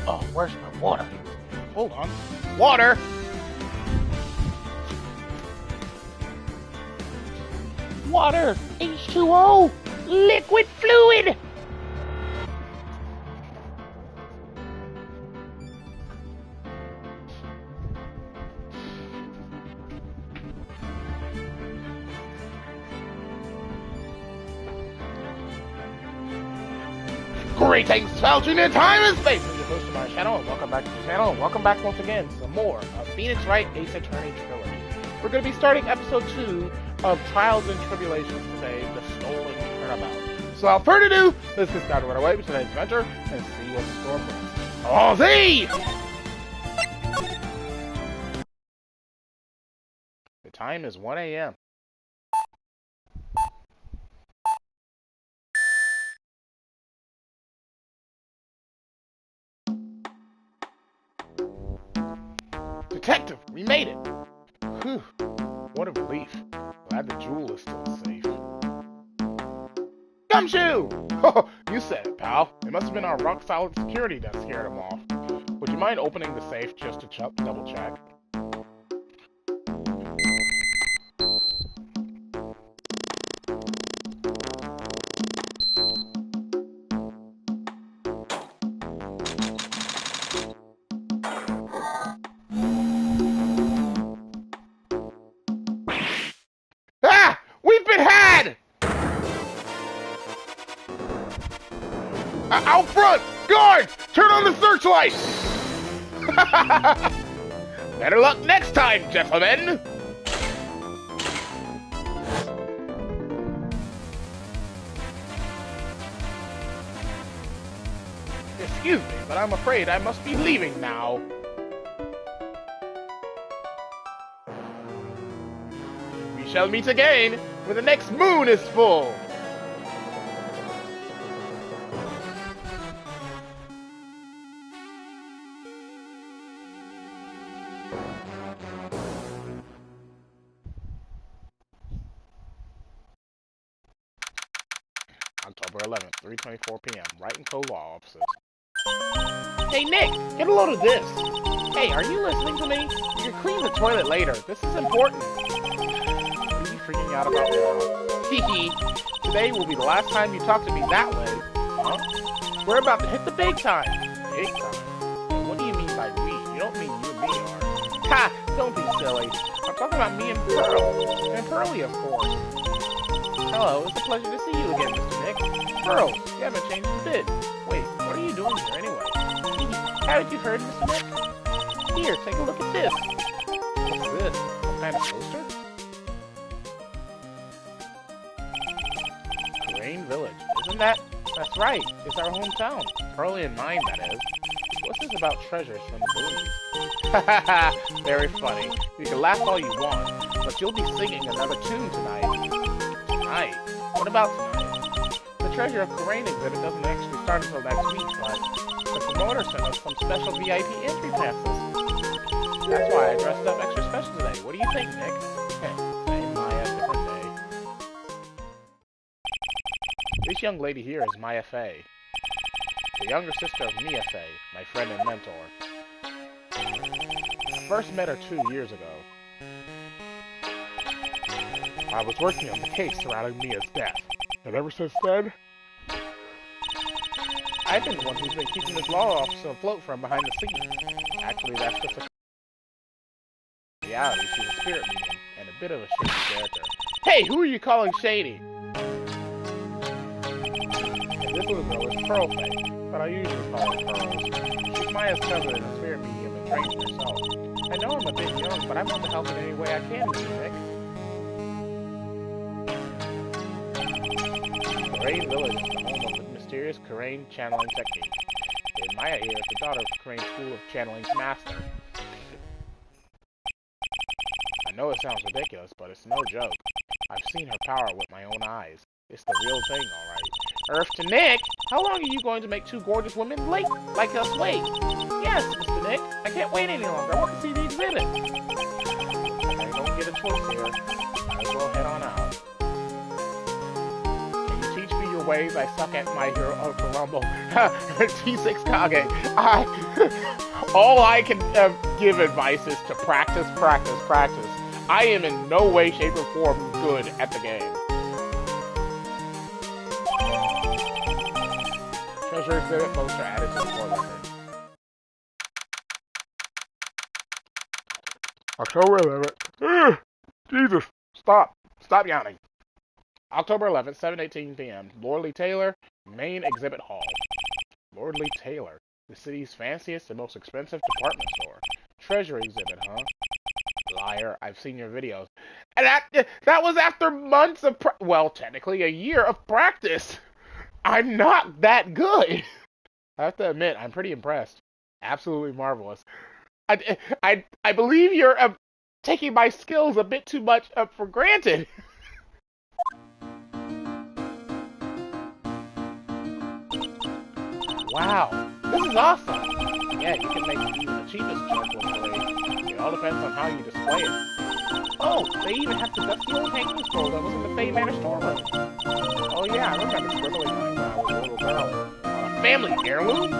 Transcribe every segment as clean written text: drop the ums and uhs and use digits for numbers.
Oh, where's my water? Hold on. Water! Water! H2O! Liquid fluid! Greetings, Falcon in time and space! I'm your host, TheAmariaShadow, and welcome back to the channel, and welcome back once again to some more of Phoenix Wright Ace Attorney Trilogy. We're going to be starting episode 2 of Trials and Tribulations today, The Stolen Turnabout. So without further ado, let's get started right away with today's adventure and see what's in store for us. Aussie! The time is 1 a.m. Detective, we made it! Whew, what a relief. Glad the jewel is still safe. Gumshoe! Oh, you said it, pal. It must have been our rock-solid security that scared him off. Would you mind opening the safe just to double-check? Out front! Guards! Turn on the searchlight! Better luck next time, gentlemen! Excuse me, but I'm afraid I must be leaving now. We shall meet again when the next moon is full! October 11th, 3:24 p.m. Wright and Co-Law offices. Hey Nick, get a load of this. Hey, are you listening to me? You can clean the toilet later. This is important. What are you freaking out about now? Hee. Today will be the last time you talk to me that way. Huh? We're about to hit the big time. Big time? What do you mean by we? You don't mean you and me are. Ha! Don't be silly. I'm talking about me and Pearl. And Pearly, of course. Hello, it's a pleasure to see you again, Mr. Nick. Pearl, you haven't changed a bit. Wait, what are you doing here anyway? Haven't you heard, Mr. Nick? Here, take a look at this. What's this? Some kind of poster? Crane Village. Isn't that? That's right. It's our hometown. Pearly and mine, that is. What's this about treasures from the boonies? Hahaha, very funny. You can laugh all you want, but you'll be singing another tune tonight. Tonight? What about tonight? The Treasure of Karain exhibit doesn't actually start until next week, but the promoter sent us some special VIP entry passes. That's why I dressed up extra special today. What do you think, Nick? Same Maya, different day. This young lady here is Maya Fey, the younger sister of Mia Fey, my friend and mentor. First met her 2 years ago. I was working on the case surrounding Mia's death, and ever since then, I've been the one who's been keeping this law officer afloat from behind the scenes. Actually, that's just a reality. She's a spirit medium, and a bit of a shady character. Hey, who are you calling shady? And this little girl is Pearl Fey, but I usually call her Pearls. She's Maya's cousin and a spirit medium and trained herself. I know I'm a bit young, but I want to help in any way I can, Mr. Nick. Karain Village is the home of the mysterious Karain channeling technique. And Maya here is the daughter of Karain's School of Channeling's master. I know it sounds ridiculous, but it's no joke. I've seen her power with my own eyes. It's the real thing, alright. Earth to Nick! How long are you going to make two gorgeous women late like us wait? Yes, Mr. Nick. I can't wait any longer. I want to see the exhibit. I don't get a choice here. Might as well head on out. Can you teach me your ways I suck at My Hero Rumble. T6 Kage. All I can give advice is to practice, practice, practice. I am in no way, shape, or form good at the game. Treasure exhibit poster added to the floor record. October 11th. Jesus, stop yawning. October 11th, 7:18 p.m. Lordly Taylor, main exhibit hall. Lordly Taylor, the city's fanciest and most expensive department store. Treasure exhibit, huh? Liar, I've seen your videos. And that was after months of well, technically a year of practice. I'm not that good. I have to admit, I'm pretty impressed. Absolutely marvelous. I believe you're taking my skills a bit too much for granted. Wow, this is awesome. Yeah, you can make even the cheapest junk look great. It all depends on how you display it. Oh, they even have the dusty old hanging scroll that was in the Fey Manor storeroom. Oh yeah, I remember scribbling on it when I was a little girl. A family heirloom?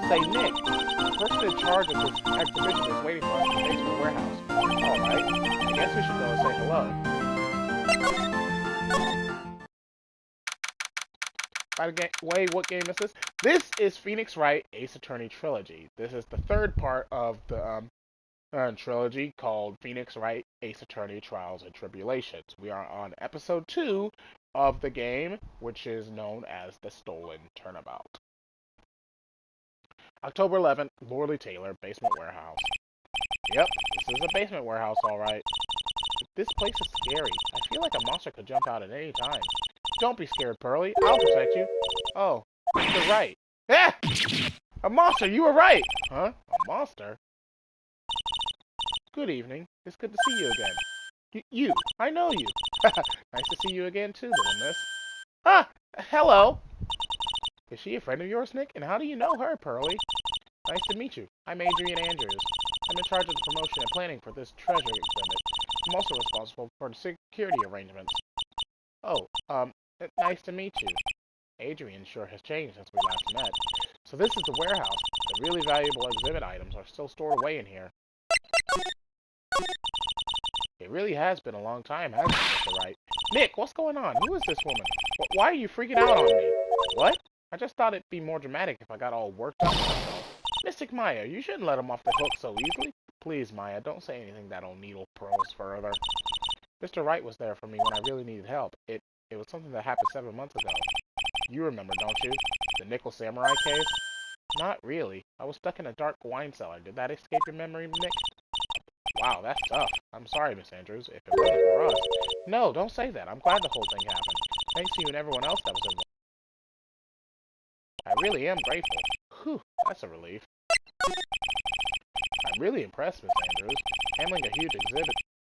Say, Nick, the person in charge of this exhibition is waiting for us in the basement warehouse. Alright, I guess we should go and say hello. By the way, what game is this? This is Phoenix Wright Ace Attorney Trilogy. This is the third part of the trilogy called Phoenix Wright Ace Attorney Trials and Tribulations. We are on episode 2 of the game, which is known as the Stolen Turnabout. October 11th, Lordly Taylor, basement warehouse. Yep, this is a basement warehouse, alright. This place is scary. I feel like a monster could jump out at any time. Don't be scared, Pearly. I'll protect you. Oh, Mr. Wright. Ah! A monster, you were right! Huh? A monster? Good evening. It's good to see you again. You, I know you. Nice to see you again too, little miss. Ah, hello. Is she a friend of yours, Nick? And how do you know her, Pearly? Nice to meet you. I'm Adrian Andrews. I'm in charge of the promotion and planning for this treasure exhibit. I'm also responsible for the security arrangements. Oh, nice to meet you. Adrian sure has changed since we last met. So this is the warehouse. The really valuable exhibit items are still stored away in here. It really has been a long time, hasn't it, Mr. Wright? Nick, what's going on? Who is this woman? Why are you freaking out on me? What? I just thought it'd be more dramatic if I got all worked up myself. Mystic Maya, you shouldn't let him off the hook so easily. Please, Maya, don't say anything that'll needle pearls further. Mr. Wright was there for me when I really needed help. It was something that happened 7 months ago. You remember, don't you? The Nickel Samurai case? Not really. I was stuck in a dark wine cellar. Did that escape your memory, Nick? Wow, that's tough. I'm sorry, Miss Andrews. If it wasn't for us... No, don't say that. I'm glad the whole thing happened. Thanks to you and everyone else that was involved. I really am grateful. Whew, that's a relief. I'm really impressed, Miss Andrews. Handling a huge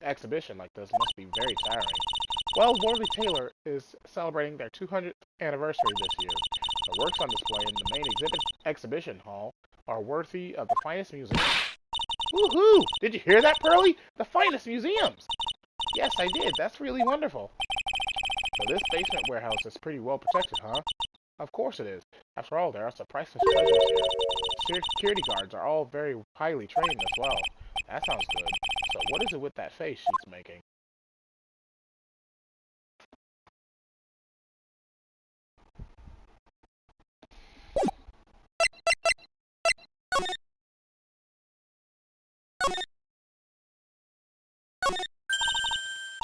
exhibition like this must be very tiring. Well, Lordly Taylor is celebrating their 200th anniversary this year. The works on display in the main exhibition hall are worthy of the finest museums. Woohoo! Did you hear that, Pearly? The finest museums! Yes, I did. That's really wonderful. So this basement warehouse is pretty well protected, huh? Of course it is. After all, there are some priceless treasures here. Security guards are all very highly trained as well. That sounds good. So what is it with that face she's making?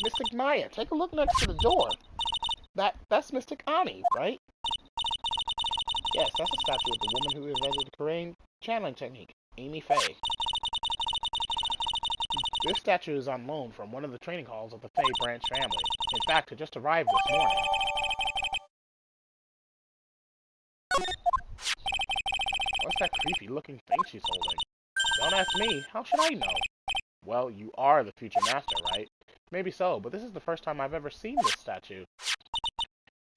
Mystic Maya, take a look next to the door. That's Mystic Ani, right? Yes, that's a statue of the woman who invented the Korean channeling technique, Amy Faye. This statue is on loan from one of the training halls of the Faye branch family. In fact, it just arrived this morning. What's that creepy-looking thing she's holding? Don't ask me. How should I know? Well, you are the future master, right? Maybe so, but this is the first time I've ever seen this statue.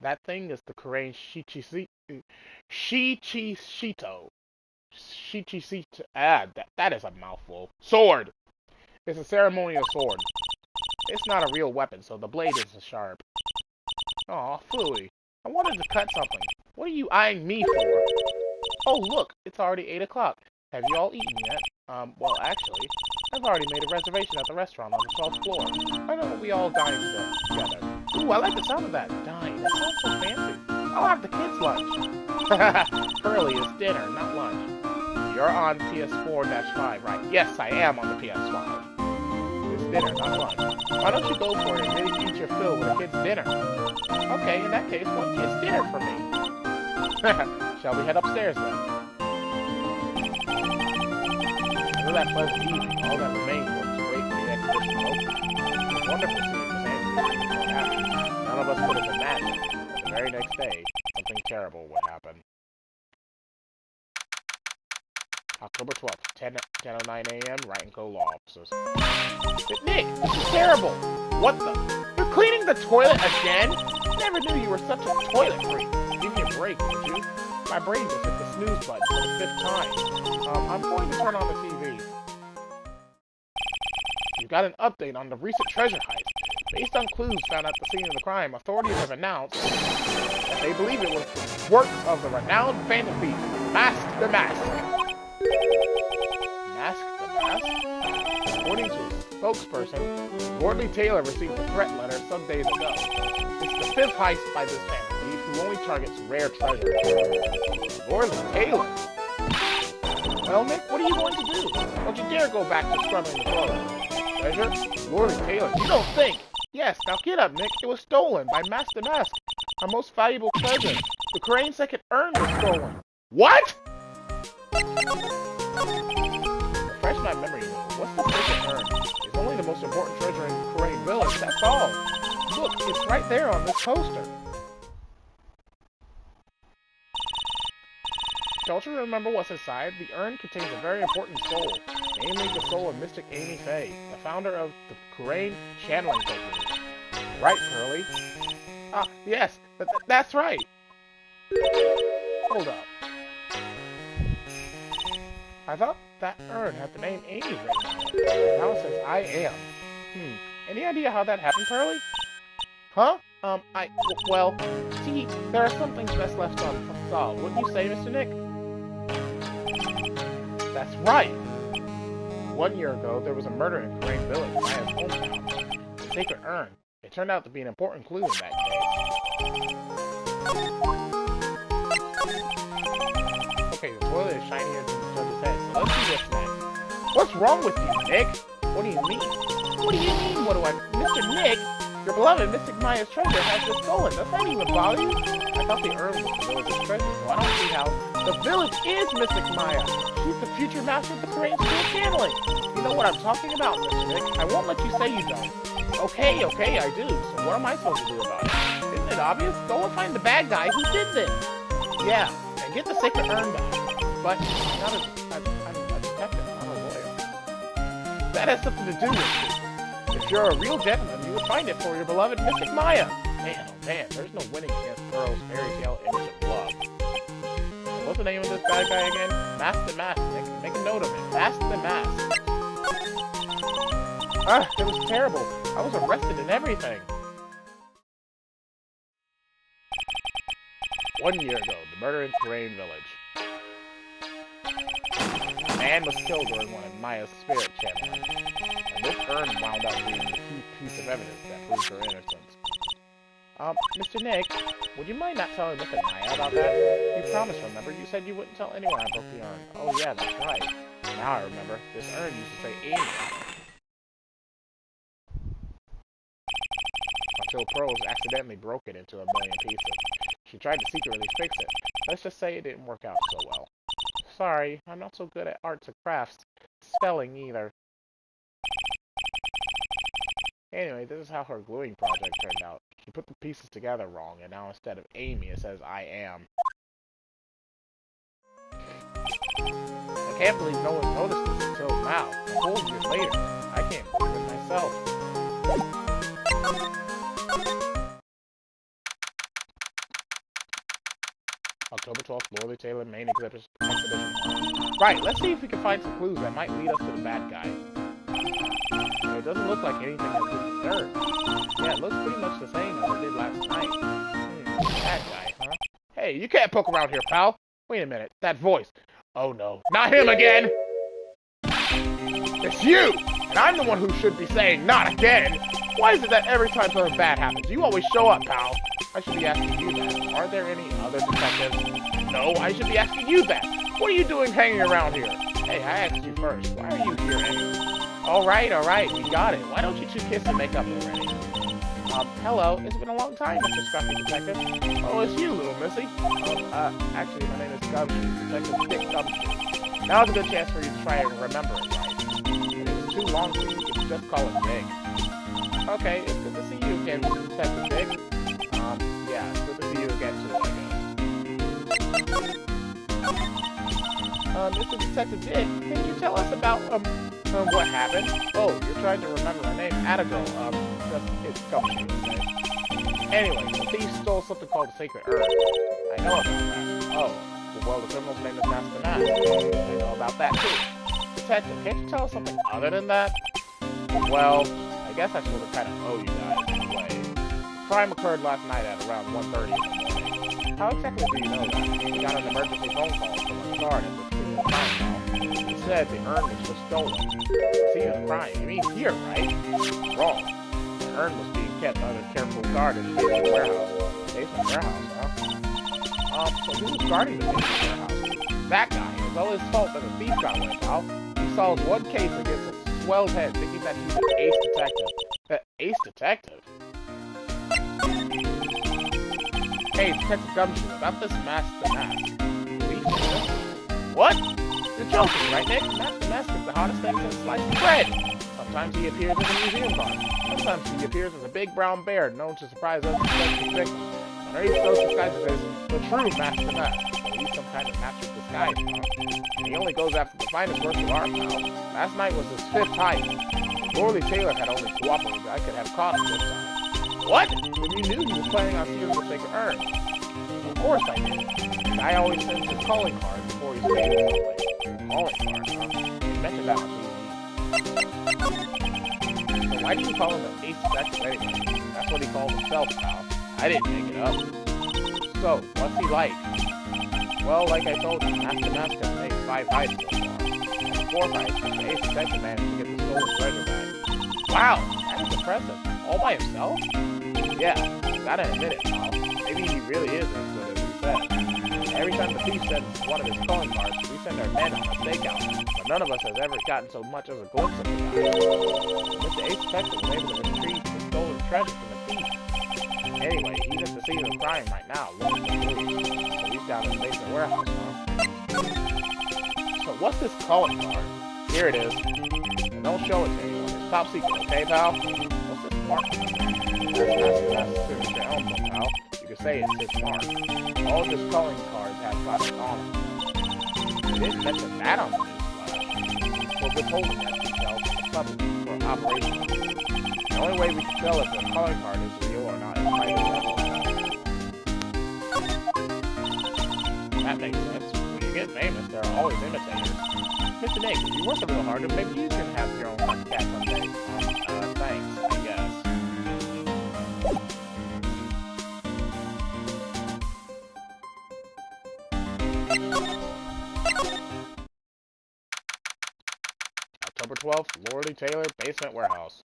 That thing is the Korean Shichisito. That is a mouthful. Sword! It's a ceremonial sword. It's not a real weapon, so the blade isn't sharp. Aw, phooey. I wanted to cut something. What are you eyeing me for? Oh, look, it's already 8 o'clock. Have you all eaten yet? Well, actually, I've already made a reservation at the restaurant on the 12th floor. Why don't we all dine together? Ooh, I like the sound of that. Dine. That sounds so fancy. I'll have the kids' lunch. Curly is dinner, not lunch. You're on PS4-5, right? Yes, I am on the PS5. It's dinner, not lunch. Why don't you go for it and eat your fill with the kids' dinner? Okay, in that case, one kid's dinner for me. Shall we head upstairs then? After that pleasant evening, all that remained was to wait for the exhibition to open. It was wonderful seeing Miss Andrews so happy. None of us could have imagined that the very next day, something terrible would happen. October 12th, 10:09 a.m., Wright and Co. Law Offices. Nick, this is terrible! What the? You're cleaning the toilet again? Never knew you were such a toilet freak. Give me a break, would you? My brain just hit the snooze button for the 5th time. I'm going to turn on the TV. You've got an update on the recent treasure heist. Based on clues found at the scene of the crime, authorities have announced that they believe it was the work of the renowned phantom thief, Mask the Mask. Mask the Mask? According to a spokesperson, Lordly Taylor received a threat letter some days ago. It's the 5th heist by this phantom thief who only targets rare treasure. Lordly Taylor? Well, Nick, what are you going to do? Don't you dare go back to scrubbing the toilet. Treasure? Lordly Taylor, you don't think! Yes, now get up, Nick. It was stolen by Mask the Mask. Our most valuable treasure. The Crane's second urn was stolen. What?! Refresh my memory. What's the second urn? It's only the most important treasure in Crane Village, that's all. Look, it's right there on this poster. Don't you remember what's inside? The urn contains a very important soul, namely the soul of Mystic Amy Faye, the founder of the Crane channeling technique. Right, Curly? Ah, yes, that's right. Hold up. I thought that urn had the name Amy written on it. Now it says I am. Any idea how that happened, Curly? Huh? Well, see, there are some things best left unsolved. Wouldn't you say, Mr. Nick? That's right. 1 year ago, there was a murder in Crane Village, Maya's hometown. The sacred urn. It turned out to be an important clue in that case. Okay, the toilet is shinier than the judge's head, so let's do this next. What's wrong with you, Nick? What do you mean? What do you mean, Mr. Nick? Your beloved Mystic Maya's treasure has been stolen. Does that even bother you? I thought the urn was the village's treasure, so I don't see how... The village is Mystic Maya. She's the future master of the Crane School channeling. You know what I'm talking about, Mr. Nick. I won't let you say you don't. Okay, I do. So what am I supposed to do about it? Isn't it obvious? Go and find the bad guy who did this. Yeah, and get the sacred urn back. But I'm a detective, I'm a lawyer. That has something to do with it. If you're a real gentleman, you would find it for your beloved Mystic Maya. Man, oh man, there's no winning against Pearl's fairy tale image of love. So what's the name of this bad guy again? Mask the Mask, Nick. Make a note of it. Mask the Mask. It was terrible. I was arrested and everything. 1 year ago, the murder in Crane Village. A man was killed during one of Maya's spirit channeling, and this urn wound up being the key piece of evidence that proves her innocence. Mr. Nick, would you mind not telling Mr. Maya about that? You promised, remember? You said you wouldn't tell anyone I broke the urn. Oh yeah, that's right. Now I remember. This urn used to say Amy. Until Pearls accidentally broke it into a million pieces. She tried to secretly fix it. Let's just say it didn't work out so well. Sorry, I'm not so good at arts and crafts. Spelling either. Anyway, this is how her gluing project turned out. She put the pieces together wrong, and now instead of Amy, it says I am. I can't believe no one noticed this until now. A whole year later. I can't believe it myself. October 12th, Lordly Taylor main exhibition. Right, let's see if we can find some clues that might lead us to the bad guy. It doesn't look like anything has been disturbed. Yeah, it looks pretty much the same as it did last night. That guy, huh? Hey, you can't poke around here, pal. Wait a minute, that voice. Oh no, not him again! It's you! And I'm the one who should be saying, not again! Why is it that every time something bad happens, you always show up, pal? I should be asking you that. Are there any other detectives? No, I should be asking you that. What are you doing hanging around here? Hey, I asked you first. Why are you here anyway? Alright, we got it. Why don't you two kiss and make up already? Hello. It's been a long time, Mr. Scruffy Detective. Oh, it's you, little missy. Actually, my name is Gumshoe, Detective Dick Gumshoe. Now's a good chance for you to try and remember it right. And if it's too long for you, you can just call it Dick. Okay, it's good to see you again, Detective Dick. Yeah, it's good to see you again, too, I guess. Mr. Detective Dick, can you tell us about, what happened? Oh, you're trying to remember my name. Attagirl, it's Gumshoe, okay? Anyway, the thief stole something called the Sacred Urn. I know about that. Oh, well, the criminal's name is Master Mask. I know about that, too. Detective, can't you tell us something other than that? Well, I guess I sort of kind of owe you guys in a way. The crime occurred last night at around 1:30 in the morning. How exactly do you know that? We got an emergency phone call from a guard at the scene of the crime call. He said the urn was stolen. The scene of the crime? You mean here, right? Wrong. The urn was being kept under careful guard in the basement warehouse. Basement warehouse, huh? So who was guarding the basement warehouse? That guy. It was all his fault that the thief got away, pal. He solved one case against a swelled head, thinking that he's an ace detective. Ace detective? Hey, Detective Gumshoe, about this Master Mask. What? You're joking, right, Nick? Master Mask is the hottest thing since sliced bread. Sometimes he appears as a museum guard. Sometimes he appears as a big brown bear known to surprise us detective victims. Underneath those disguises is the true Master Mask. So he's some kind of master disguise, huh? And he only goes after the finest works of art, pal. Last night was his 5th heist. If Dorley Taylor had only cooperated, I could have caught him this time. What? Then you knew he was planning on stealing the Sacred Urn. Of course I did. The guy always sends his calling card before he stays something. Calling card, huh? You mentioned that on TV. So why do you call him an ace detective anyway? That's what he called himself, pal. I didn't make it up. So, what's he like? Well, like I told you, Master Mask has made 5 heists so far. And the 4th heist, the ace detective managed to get the stolen treasure back. Wow, that is impressive. All by himself? Yeah, gotta admit it, pal. Maybe he really is as good as he said. Every time the thief sends one of his calling cards, we send our men on a stakeout, but none of us has ever gotten so much as a glimpse of the guy. Mr. Ace Detective was able to retrieve the stolen treasure from the thief. Anyway, he's at the scene of the crime right now, looking for clues. So he's down in the basement warehouse, huh? So what's this calling card? Here it is. And don't show it to anyone. It's top secret, okay, pal? What's this mark? That's signature emblem, pal. You could say it's his mark. All of his calling cards have got it on them. They didn't mention that on the newsflash. We're withholding that detail from the public for operational reasons. The only way we can tell if the calling card is real or not is by the level. That makes sense. When you get famous, there are always imitators. Mr. Nick, if you work a little harder, maybe you can have your own cat someday. Thanks, I guess. October 12th, Dorley Taylor, basement warehouse.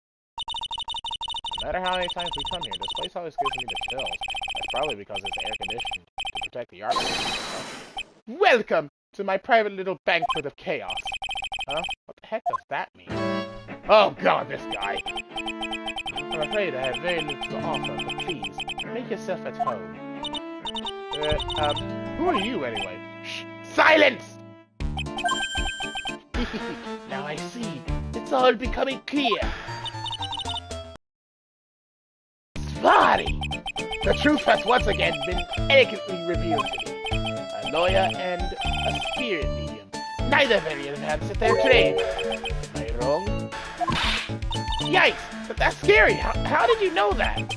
No matter how many times we come here, this place always gives me the chills. That's probably because it's air conditioned to protect the architects. Welcome to my private little banquet of chaos. Huh? What the heck does that mean? Oh god, this guy! I'm afraid I have very little to offer, but please, make yourself at home. Who are you anyway? Shh! Silence! Now I see. It's all becoming clear. Spotty! The truth has once again been elegantly revealed to me. A lawyer and a spirit medium. Neither very advanced at their trade. Am I wrong? Yikes! But that's scary! How did you know that?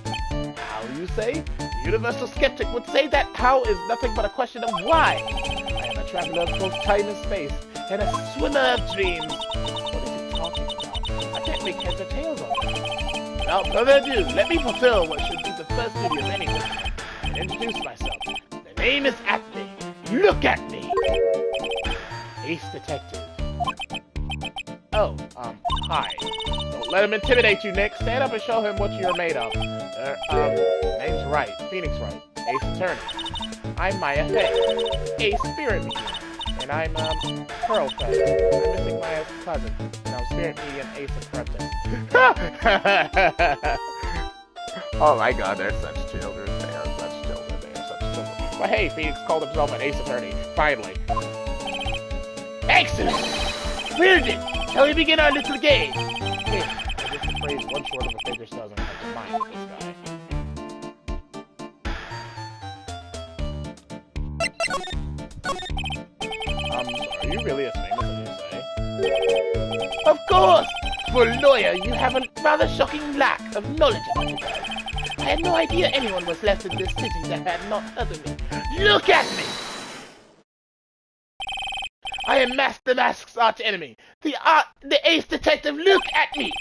How, you say? The universal skeptic would say that how is nothing but a question of why. I am a traveler of both time and space, and a swimmer of dreams. What is he talking about? I can't make heads or tails of it. Without further ado, let me fulfill what should be the first duty of any businessman. introduce myself. The name is Acme. Look at me! Ace Detective. Oh, hi. Don't let him intimidate you, Nick. Stand up and show him what you're made of. Name's Wright. Phoenix Wright. Ace Attorney. I'm Maya Fey. Ace Spirit Medium. And I'm, Pearl Fey. I'm missing Maya's cousin. And I'm Spirit Medium Ace Apprentice. Oh my god, they're such children. They are such children. They are such children. But hey, Phoenix called himself an Ace Attorney. Finally. Excellent! Splendid! Shall we begin our little game? Hey, I guess the phrase one short of a figure doesn't come to mind with this guy. So are you really as famous as you say? Of course! For a lawyer, you have a rather shocking lack of knowledge about it. I had no idea anyone was left in this city that had not heard of me. Look at me! I am Master Mask's arch enemy, the Ace Detective. Look at me!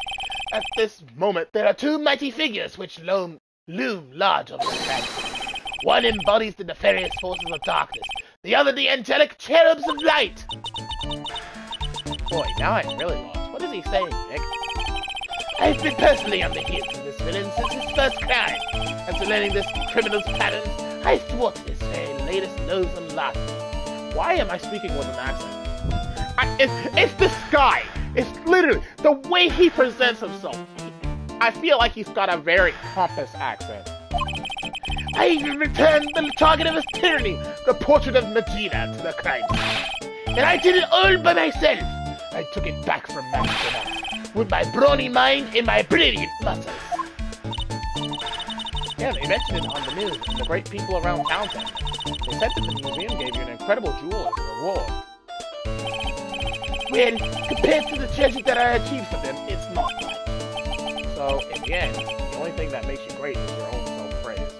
At this moment, there are two mighty figures which loom large over the landscape. One embodies the nefarious forces of darkness, the other the angelic cherubs of light. Boy, now I'm really lost. What is he saying, Nick? I've been personally on the heels of this villain since his first crime. After learning this criminal's patterns, I thwarted his very latest loathsome lot. Why am I speaking with an accent? It's this guy. It's literally the way he presents himself. I feel like he's got a very pompous accent. I even returned the target of his tyranny, the portrait of Medina, to the crime scene. And I did it all by myself. I took it back from Master Mask with my brawny mind and my brilliant muscles. Yeah, they mentioned it on the news, and the great people around town said it. They said that the museum gave you an incredible jewel as a reward. Well, compared to the treasure that I achieved for them, it's not much. So, in the end, the only thing that makes you great is your own self-praise.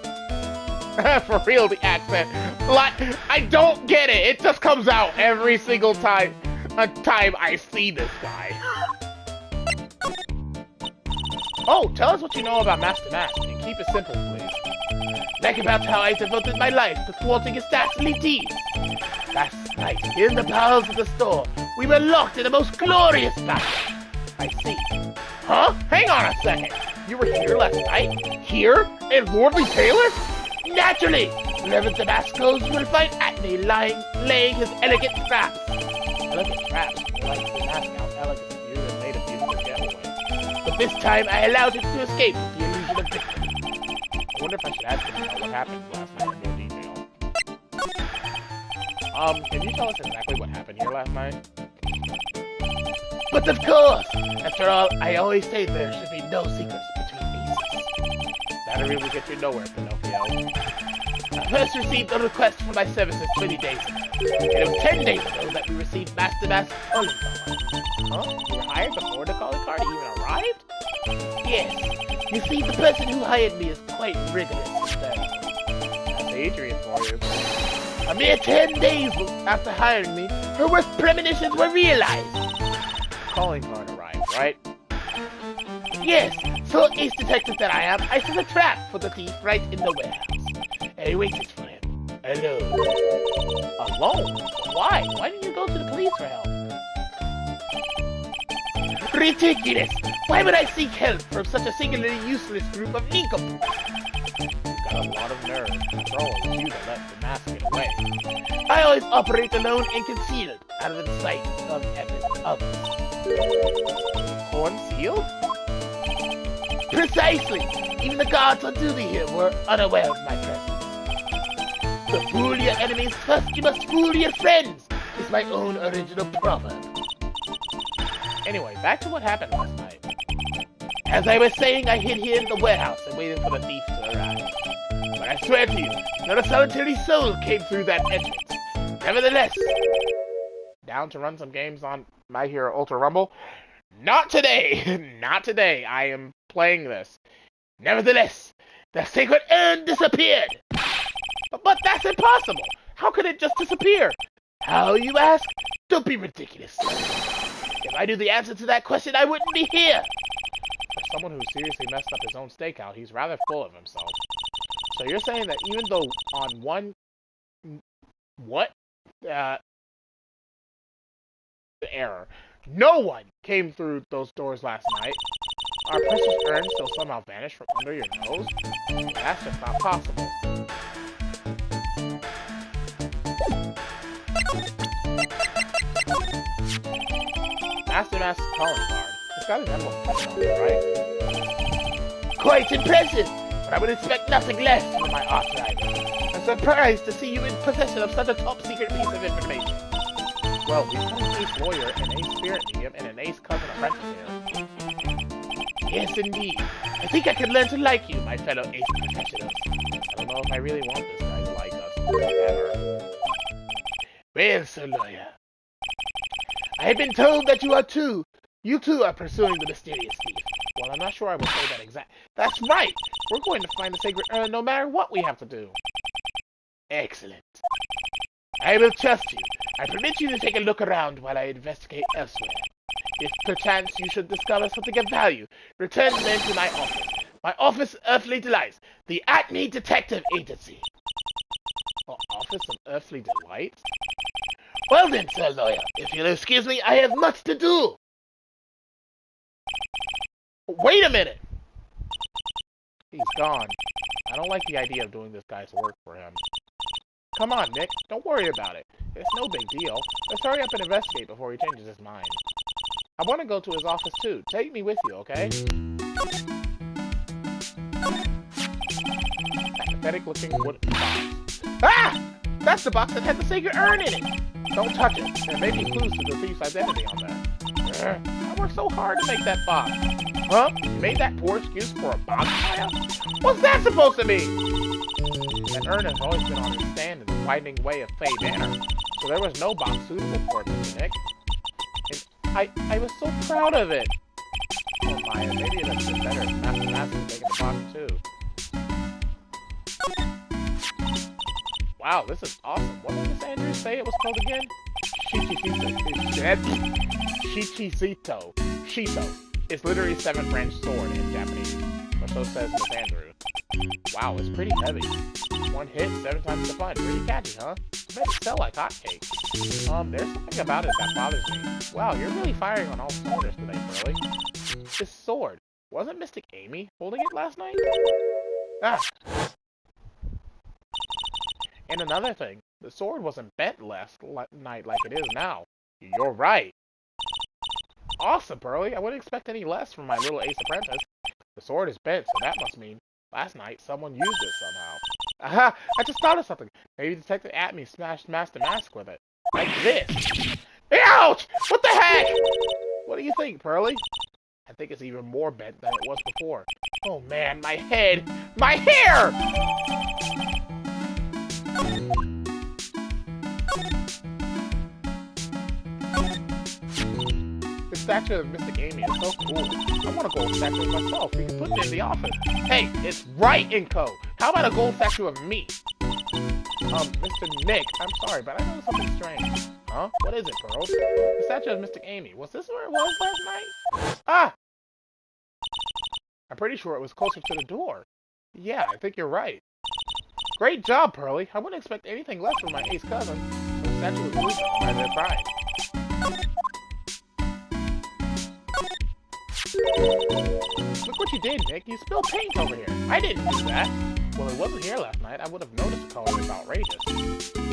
For real, the accent. Like, I don't get it. It just comes out every single time I see this guy. Oh, tell us what you know about Master Mask, and keep it simple, please. Like about how I devoted my life to thwarting his dastardly deeds. Last night, in the bowels of the store, we were locked in a most glorious battle. I see. Huh? Hang on a second. You were here last night? Here? In Lordly Taylor? Naturally! Wherever the mask goes, you will find Acme laying his elegant traps. Elegant traps? Like the mask out elegant to you and made a beautiful getaway. But this time, I allowed him to escape with the illusion of victory. I wonder if I should ask him about what happened last night in more detail. Can you tell us exactly what happened here last night? But of course! After all, I always say there should be no secrets between aces. That'll really get you nowhere, Pinocchio. I first received a request for my services 20 days ago. And it was 10 days ago that we received Master Mask's calling card. Huh? You were hired before the calling card even arrived? Yes. You see, the person who hired me is quite rigorous and thorough. That's Adrian for you. A mere 10 days after hiring me, her worst premonitions were realized. The calling card arrived, right? Yes, so ace detective that I am, I set a trap for the thief right in the warehouse. And I waited for him, alone. Alone? Why? Why didn't you go to the police for help? Ridiculous! Why would I seek help from such a singularly useless group of nincompoops? You've got a lot of nerve. After all, it was you that let the mask get away. I always operate alone and concealed, out of the sight of others. Concealed? Precisely! Even the guards on duty here were unaware of my presence. To fool your enemies first, you must fool your friends, is my own original proverb. Anyway, back to what happened last night. As I was saying, I hid here in the warehouse and waited for the thief to arrive. But I swear to you, not a solitary soul came through that entrance. Nevertheless, down to run some games on My Hero Ultra Rumble? Not today! Not today. I am playing this. Nevertheless, the sacred urn disappeared! But that's impossible! How could it just disappear? How, you ask? Don't be ridiculous. If I knew the answer to that question, I wouldn't be here! For someone who seriously messed up his own stakeout, he's rather full of himself. So you're saying that even though on one... What? Error. No one came through those doors last night. Our precious urn still somehow vanished from under your nose? That's just not possible. Master calling card. It's got an emblem on it, right? Quite impressive! But I would expect nothing less from my archrider. I'm surprised to see you in possession of such a top-secret piece of information. Well, we've got an ace lawyer, an ace spirit medium, and an ace cousin apprentice here. Yes, indeed. I think I could learn to like you, my fellow ace professionals. I don't know if I really want this guy to like us, ever. Well, Sir Lawyer, I have been told that you too are pursuing the mysterious thief. Well, I'm not sure I will say that exact. That's right! We're going to find the sacred urn no matter what we have to do. Excellent. I will trust you. I permit you to take a look around while I investigate elsewhere. If perchance you should discover something of value, return then to my office. My office, Earthly Delights, the Acme Detective Agency. Oh, Office of Earthly Delights? Well then, Sir Lawyer, if you'll excuse me, I have much to do. Wait a minute! He's gone. I don't like the idea of doing this guy's work for him. Come on, Nick. Don't worry about it. It's no big deal. Let's hurry up and investigate before he changes his mind. I want to go to his office too. Take me with you, okay? That pathetic-looking wooden box. Ah! That's the box that had the sacred urn in it! Don't touch it. There may be clues to the thief's identity on there. I worked so hard to make that box. Huh? You made that poor excuse for a box fire? What's that supposed to mean? That urn has always been on its stand in the winding way of Fey Manor, so there was no box suitable for it, Mr. Nick. And I was so proud of it. Oh Maya, maybe it would have been better if Master taken the box too. Wow, this is awesome. What did Miss Andrews say it was called again? Shichisito. Shito. It's literally 7-branch sword in Japanese. Or so says Miss Andrews. Wow, it's pretty heavy. One hit, 7 times the punch. Pretty catchy, huh? I bet it sell like hotcakes. There's something about it that bothers me. Wow, you're really firing on all cylinders today, Burley. This sword. Wasn't Mystic Amy holding it last night? Ah. And another thing, the sword wasn't bent last night like it is now. You're right. Awesome, Burley. I wouldn't expect any less from my little ace apprentice. The sword is bent, so that must mean last night someone used it somehow. Aha! I just thought of something. Maybe Detective Atme smashed Master Mask with it. Like this. Ouch! What the heck? What do you think, Pearly? I think it's even more bent than it was before. Oh man, my head! My hair! The statue of Mystic Amy is so cool. I want a gold statue of myself. We can put it in the office. Hey, it's Wright & Co. How about a gold statue of me? Mr. Nick, I'm sorry, but I noticed something strange. Huh? What is it, Pearl? The statue of Mystic Amy. Was this where it was last night? Ah! I'm pretty sure it was closer to the door. Yeah, I think you're right. Great job, Pearly. I wouldn't expect anything less from my ace cousin. So the statue was losing by their pride. Look what you did, Nick. You spilled paint over here. I didn't do that. Well, it wasn't here last night. I would have noticed the color is outrageous.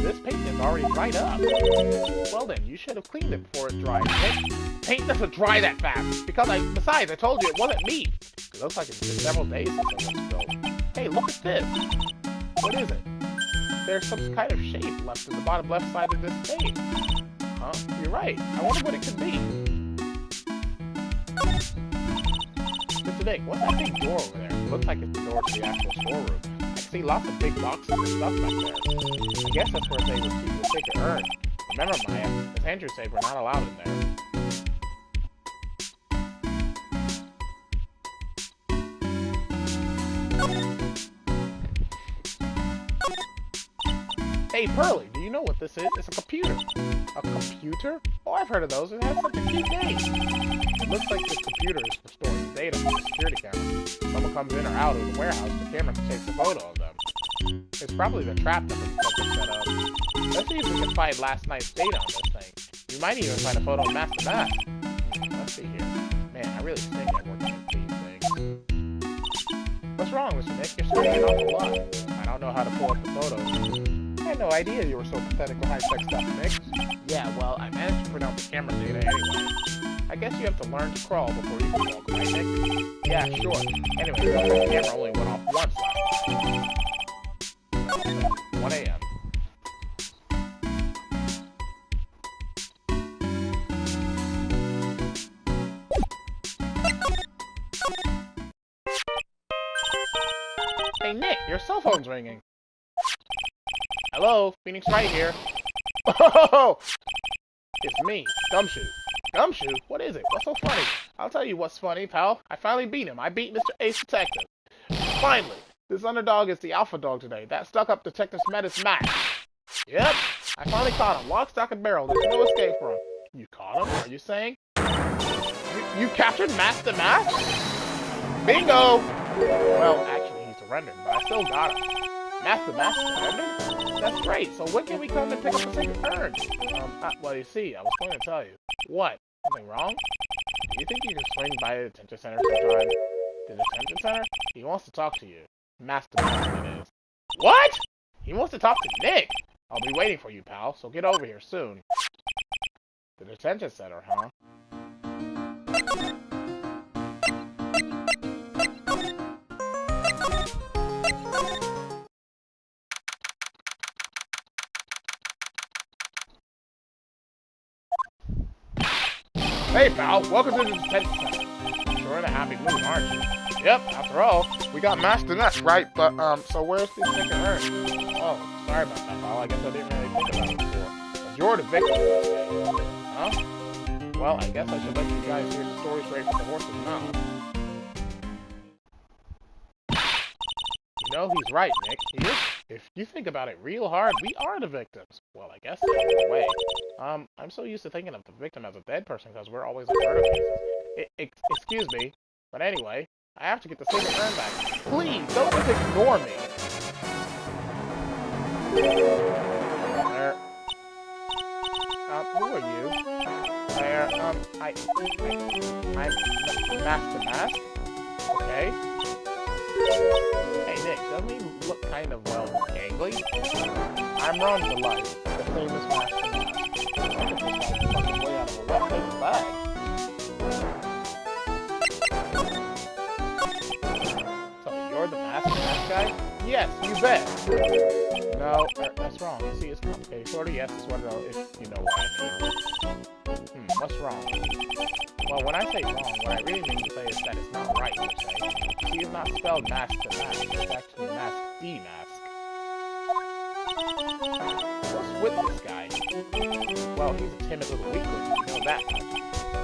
This paint is already dried up. Well then, you should have cleaned it before it dried. Paint doesn't dry that fast. Besides, I told you it wasn't me. It looks like it's been several days since it was spilled. Hey, look at this. What is it? There's some kind of shape left in the bottom left side of this stain. Huh? You're right. I wonder what it could be. Mr. Nick, what's that big door over there? It looks like it's the door to the actual storeroom. I can see lots of big boxes and stuff back there. I guess that's where they would keep the sacred urn. Remember, Maya, as Andrew said, we're not allowed in there. Hey, Pearly, do you know what this is? It's a computer. A computer? Oh, I've heard of those. It has such a cute name. It looks like this computer is for storing data from the security camera. If someone comes in or out of the warehouse, the camera takes a photo of them. It's probably the trap that the set up. Let's see if we can find last night's date on this thing. We might even find a photo of Master Mask. Let's see here. Man, I really stink at working at these things. What's wrong, Mr. Nick? You're spending an awful lot. I don't know how to pull up the photos. I had no idea you were so pathetic with high-tech stuff, Nick. Yeah, well, I managed to print out the camera data anyway. I guess you have to learn to crawl before you can walk, right, Nick? Yeah, sure. Anyway, the camera only went off once last night. 1 a.m. Hey, Nick, your cell phone's ringing. Hello, Phoenix Wright here. Oh, it's me, Gumshoe. Gumshoe? What is it? What's so funny? I'll tell you what's funny, pal. I finally beat him. I beat Mr. Ace Detective. Finally. This underdog is the alpha dog today. That stuck-up detective's met his match. Yep. I finally caught him. Lock, stock, and barrel. There's no escape for him. You caught him? Are you saying? You captured Master Mask? Bingo! Well, actually, he surrendered, but I still got him. Master Mask surrendered? That's great. So when can we come and pick up the secret urn? Well, you see, I was going to tell you. What? Something wrong? Do you think you can swing by the detention center sometime? The detention center? He wants to talk to you. Master Mask, it is. What? He wants to talk to Nick? I'll be waiting for you, pal, so get over here soon. The detention center, huh? Hey, pal, welcome to the detention center. You're in a happy mood, aren't you? Yep, after all, we got Master Nest, right? But, so where's the second urn? Oh, sorry about that, pal. I guess I didn't really think about it before. But you're the victim of this game. Huh? Well, I guess I should let you guys hear the story straight from the horse's mouth. You know, he's right, Nick. He is. If you think about it real hard, we are the victims. Well, I guess so, in a way. I'm so used to thinking of the victim as a dead person because we're always like murder cases. Excuse me, but anyway, I have to get the secret urn back. Please, don't just ignore me. There. Who are you? There, I'm Master Mask. Okay. Hey, Nick, doesn't he look kind of, well, gangly? I'm Ron the Light, the famous Master Mask. I think this guy's fucking way out of a wet-paper bag. So, you're the Master Mask guy? Yes, you bet. No, that's wrong. You see, it's complicated. Sort of yes, it's what if you know what I mean. What's wrong? Well, when I say wrong, what I really mean to say is that it's not right, per se. See, it's not spelled mask to mask. It's actually mask the mask. What's with this guy? Well, he's a timid little weakling. You know that much.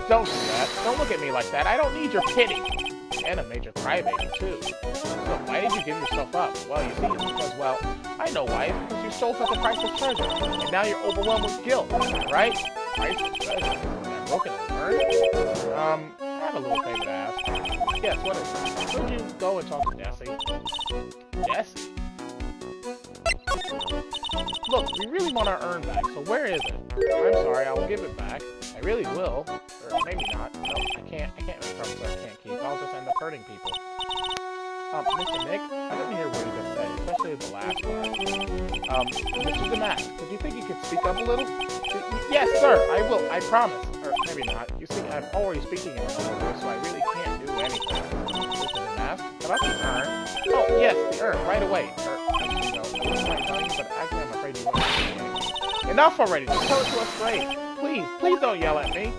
Don't do that. Don't look at me like that. I don't need your pity. And a major crybaby, too. So, why did you give yourself up? Well, you see, it's because, well, I know why. It's because you stole such a priceless treasure. And now you're overwhelmed with guilt, right? Priceless treasure? That broken urn? I have a little favor to ask. Yes, what is it? Could you go and talk to Desi? Desi? Look, we really want our urn back, so where is it? I'm sorry, I will give it back. I really will. Or maybe not. No, I can't make promises I can't keep. I'll just end up hurting people. Mr. Nick, I didn't hear what you just said, especially the last part. Mr. Damask, did you think you could speak up a little? Yes, sir, I will, I promise. Or maybe not. You see, I'm already speaking in another voice, so I really can't do anything. Mr. Damask, about the urn? Oh, yes, the urn, right away. Actually, no, I was trying to tell you, but actually I'm afraid you won't understand anything. Enough already, just tell it to us straight. Please don't yell at me.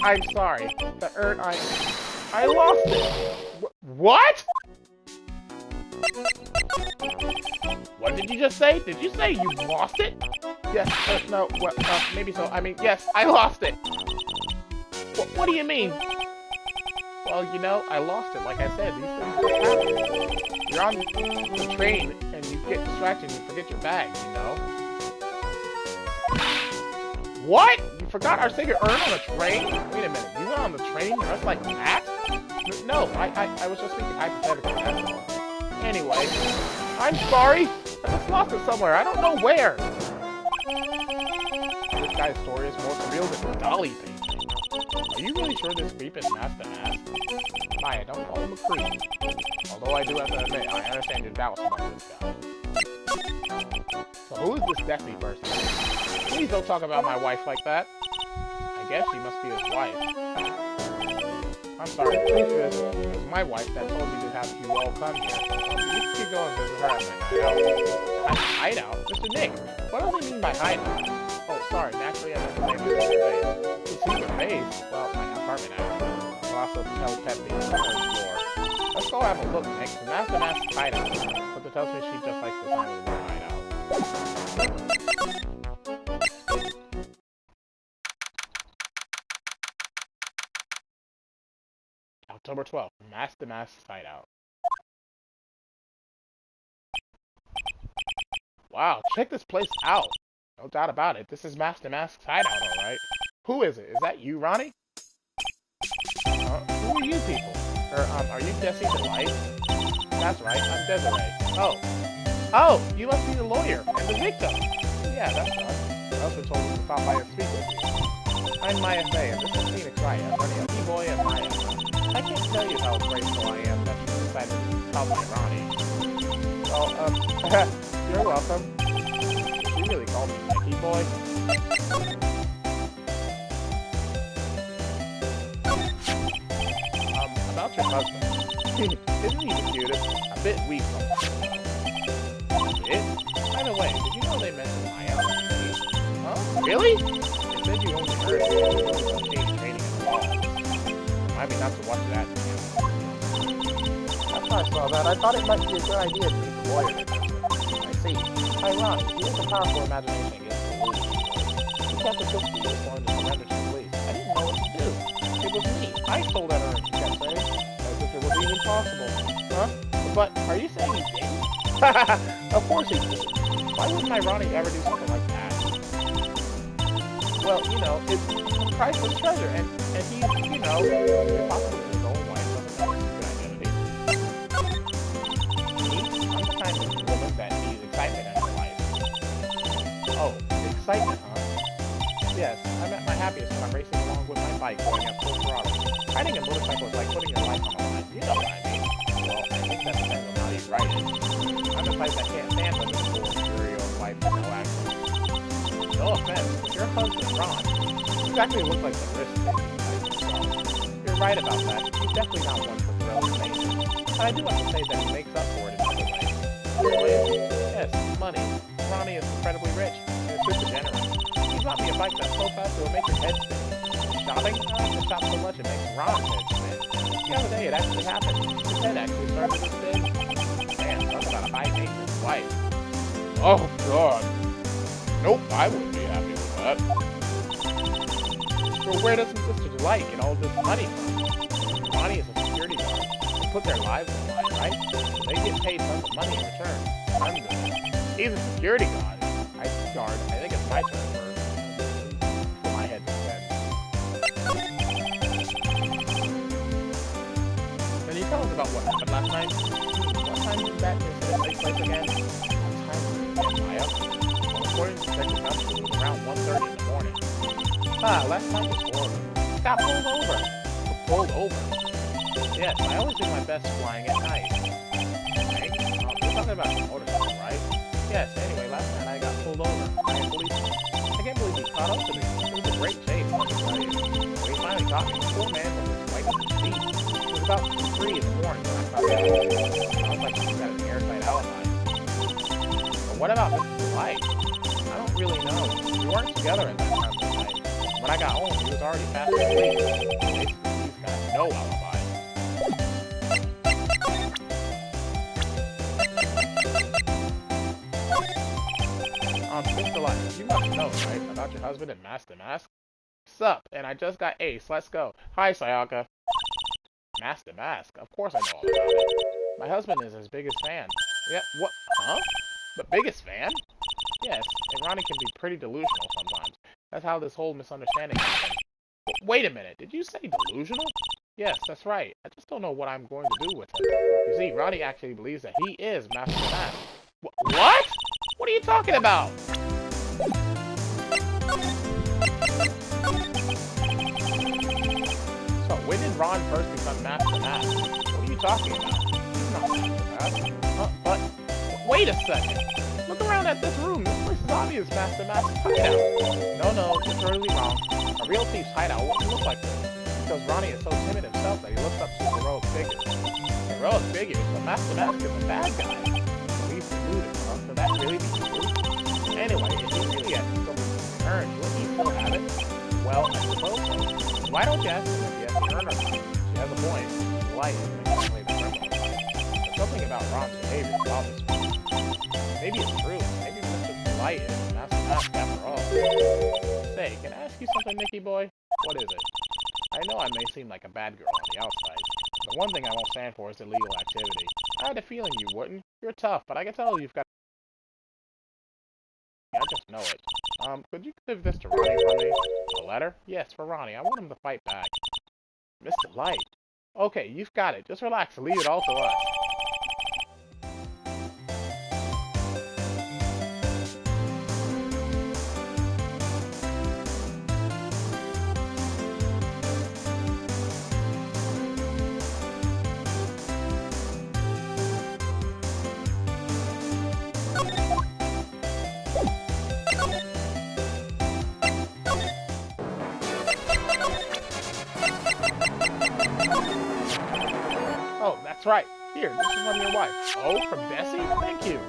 I'm sorry. The urn, I lost it. What? What did you just say? Did you say you lost it? Yes, no, well, maybe so. I mean, yes, I lost it. What do you mean? Well, you know, I lost it. Like I said, these things just happen. You're on the train, and you get distracted and you forget your bag, you know? What? You forgot our secret urn on a train? Wait a minute, you went on the train dressed like that? No, I was just thinking hypothetically, that's all. Anyway, I'm sorry. I just lost it somewhere. I don't know where. This guy's story is more surreal than Dolly painting. Are you really sure this creep is Master Mask? Maya, don't call him a creep. Although I do have to admit, I understand your doubts about this guy. So who is this deathly person? Please don't talk about my wife like that. I guess she must be his wife. I'm sorry, the truth is, it was my wife that told me to have you all come here. You can keep going and visit her at my hideout. Hideout? Mr. Nick, what does he mean by hideout? Oh, sorry, naturally I meant to say visit your base. To see your base? Well, my apartment actually. I'll also tell Peppy on the third floor. Let's go have a look, Nick. The Master Mask's hideout. Something tells me she just likes the sound of the word hideout. October 12th, Master Mask's hideout. Wow, check this place out. No doubt about it. This is Master Mask's hideout, alright. Who is it? Is that you, Ronnie? Who are you people? Are you Jesse the Light? That's right, I'm Desiree. Oh, you must be the lawyer and the victim. Yeah, that's right. My husband told us to stop by and speak with you. I'm Maya Faye, and this is Phoenix Wright. I'm running a B-boy and Maya. I can't tell you how grateful I am that you decided to help me, Ronnie. Well, you're welcome. You really called me Mickey Boy. About your husband. Isn't he the cutest? A bit weak sometimes. It? By the way, did you know they mentioned Maya on TV? Huh? Really? They said you only heard it. Training in the wall. Remind me not to watch that. After I saw that, I thought it might be a good idea to meet the lawyer. I see. Ironic, he has a powerful imagination against the rules. He kept the cookie was going to surrender to the police. I didn't know what to do. It was me. I stole that urn, he kept saying. As if it was even possible. Huh? But, are you saying he didn't? Of course he did. Why wouldn't my Ronnie ever do something like that? Well, you know, it's a priceless treasure, and he's, you know, possibly his own wife doesn't know his secret identity. Me? I'm the kind of woman that needs excitement in her life. Oh, excitement, huh? Yes, I'm at my happiest when I'm racing along with my bike going at full throttle. Riding a motorcycle is like putting your life on the line. You know what I mean? Well, I think that depends on how you ride it. I'm the type that can't stand living a full stereo of life with no accident. No offense, but your husband, Ron, exactly look like the risk-taking type himself. You're right about that. He's definitely not one for thrills and nature. But I do have to say that he makes up for it in other ways. Really? Yes, money. Ronnie is incredibly rich, and is super generous. He's bought me a bike that's so fast it will make your head spin. Shopping? I like to shop so much it makes Ron's head spin. The other day it actually happened. His head actually started to spin. Man, talk about a high-maintenance wife. Oh, God. Nope, I wouldn't be happy with that. So where does Mr. Delight get all this money from? Ronnie is a security guard. They put their lives on the line, right? So they get paid tons of money in return. I'm good. He's a security guard. I think it's my turn for my head to spin. Can you tell us about what happened last night? What time did that incident take place again? What time did it Maya? Well, according to Detective Gunn, it was around 1:30 in the morning. Last night was horrible. Got pulled over. Pulled over? Yes, I always do my best flying at night. Okay? We're talking about the motorcycle, right? Yes, anyway, last night I got pulled over by a policeman. I can't believe he caught up to me. It was a great chase, let me tell you. When he finally caught me, the poor man was as white as his feet. It was about 3 in the morning when I caught him. Sounds like he's got an airtight alibi. But what about Mr. Delight? I don't really know. We weren't together at that time of the night. When I got home, he was already fast asleep. Basically, he's got no alibi. Mr. Light, you must know, right, about your husband and Master Mask? Sup, and I just got ace, let's go. Hi, Sayaka. Master Mask, of course I know all about it. My husband is his biggest fan. Yeah, what? Huh? The biggest fan? Yes, and Ronnie can be pretty delusional sometimes. That's how this whole misunderstanding happened. Wait a minute, did you say delusional? Yes, that's right. I just don't know what I'm going to do with him. You see, Ronnie actually believes that he is Master Mask. What? What are you talking about? So, when did Ron first become Master Mask? What are you talking about? He's not Master Mask. But, wait a second. Look around at this room. This place is obvious Master Mask's hideout. No, you're totally wrong. A real thief's hideout wouldn't look like this. Because Ronnie is so timid himself that he looks up to heroic figures. Heroic figures? But Master Mask is a bad guy. So he's deluded, huh? Could that really be true? Anyway, if he really had something to earn, wouldn't he still have it? Well, I suppose so. Why don't you ask him if he has to earn or not? She has a point. Light isn't exactly the criminal type. But something about Ron's behavior bothers me. Maybe it's true. Maybe Mr. Light is Master Mask after all. Say, can I ask you something, Nicky boy? What is it? I know I may seem like a bad girl on the outside, but one thing I won't stand for is illegal activity. I had a feeling you wouldn't. You're tough, but I can tell you've got... I just know it. Could you give this to Ronnie for me? A letter? Yes, for Ronnie. I want him to fight back. Mr. Light. Okay, you've got it. Just relax and leave it all to us. Oh, that's right. Here, this is from your wife. Oh, from Bessie? Thank you.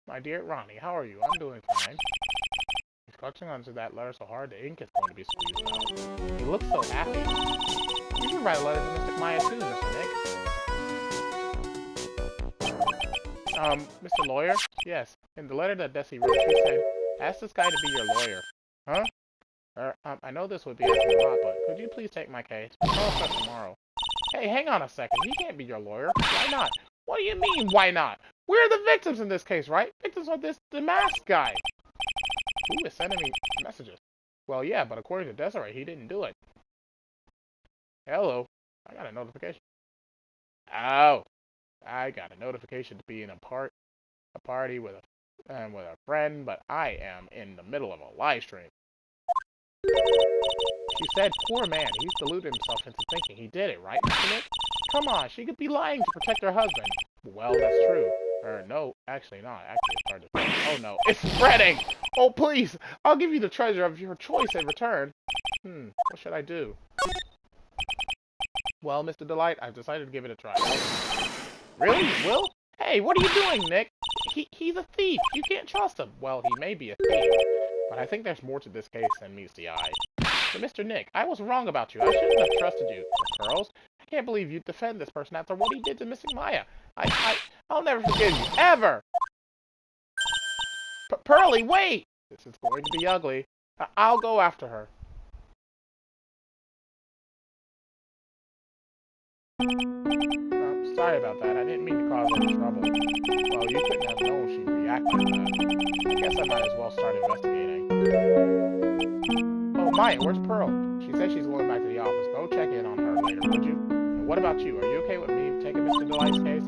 My dear Ronnie, how are you? I'm doing fine. He's clutching onto that letter so hard the ink is going to be squeezed out. He looks so happy. You can write a letter to Mr. Maya too, Mr. Nick. Mr. Lawyer? Yes. In the letter that Bessie wrote, she said, ask this guy to be your lawyer. Huh? I know this would be asking a lot, but could you please take my case? I'll start tomorrow. Hey, hang on a second. He can't be your lawyer. Why not? What do you mean, why not? We're the victims in this case, right? Victims are the masked guy. Who is sending me messages? Well, yeah, but according to Desiree, he didn't do it. Hello. I got a notification. Oh. I got a notification to be in a party with a friend, but I am in the middle of a live stream. She said, poor man, he's deluded himself into thinking he did it, right, Mr. Nick? Come on, she could be lying to protect her husband. Well, that's true. No, actually not. Actually, it's hard to think. Oh no, it's spreading! Oh, please! I'll give you the treasure of your choice in return. What should I do? Well, Mr. Delight, I've decided to give it a try. Really? You will? Hey, what are you doing, Nick? He's a thief. You can't trust him. Well, he may be a thief, but I think there's more to this case than meets the eye. But Mr. Nick, I was wrong about you. I shouldn't have trusted you. But Pearls, I can't believe you'd defend this person after what he did to Missing Maya. I'll never forgive you. Ever! Pearly, wait! This is going to be ugly. I'll go after her. Sorry about that. I didn't mean to cause any trouble. Well, you couldn't have known she'd react like that. I guess I might as well start investigating. Oh, Maya, where's Pearl? She said she's going back to the office. Go check in on her later, would you? And what about you? Are you okay with me taking Mr. Delight's case?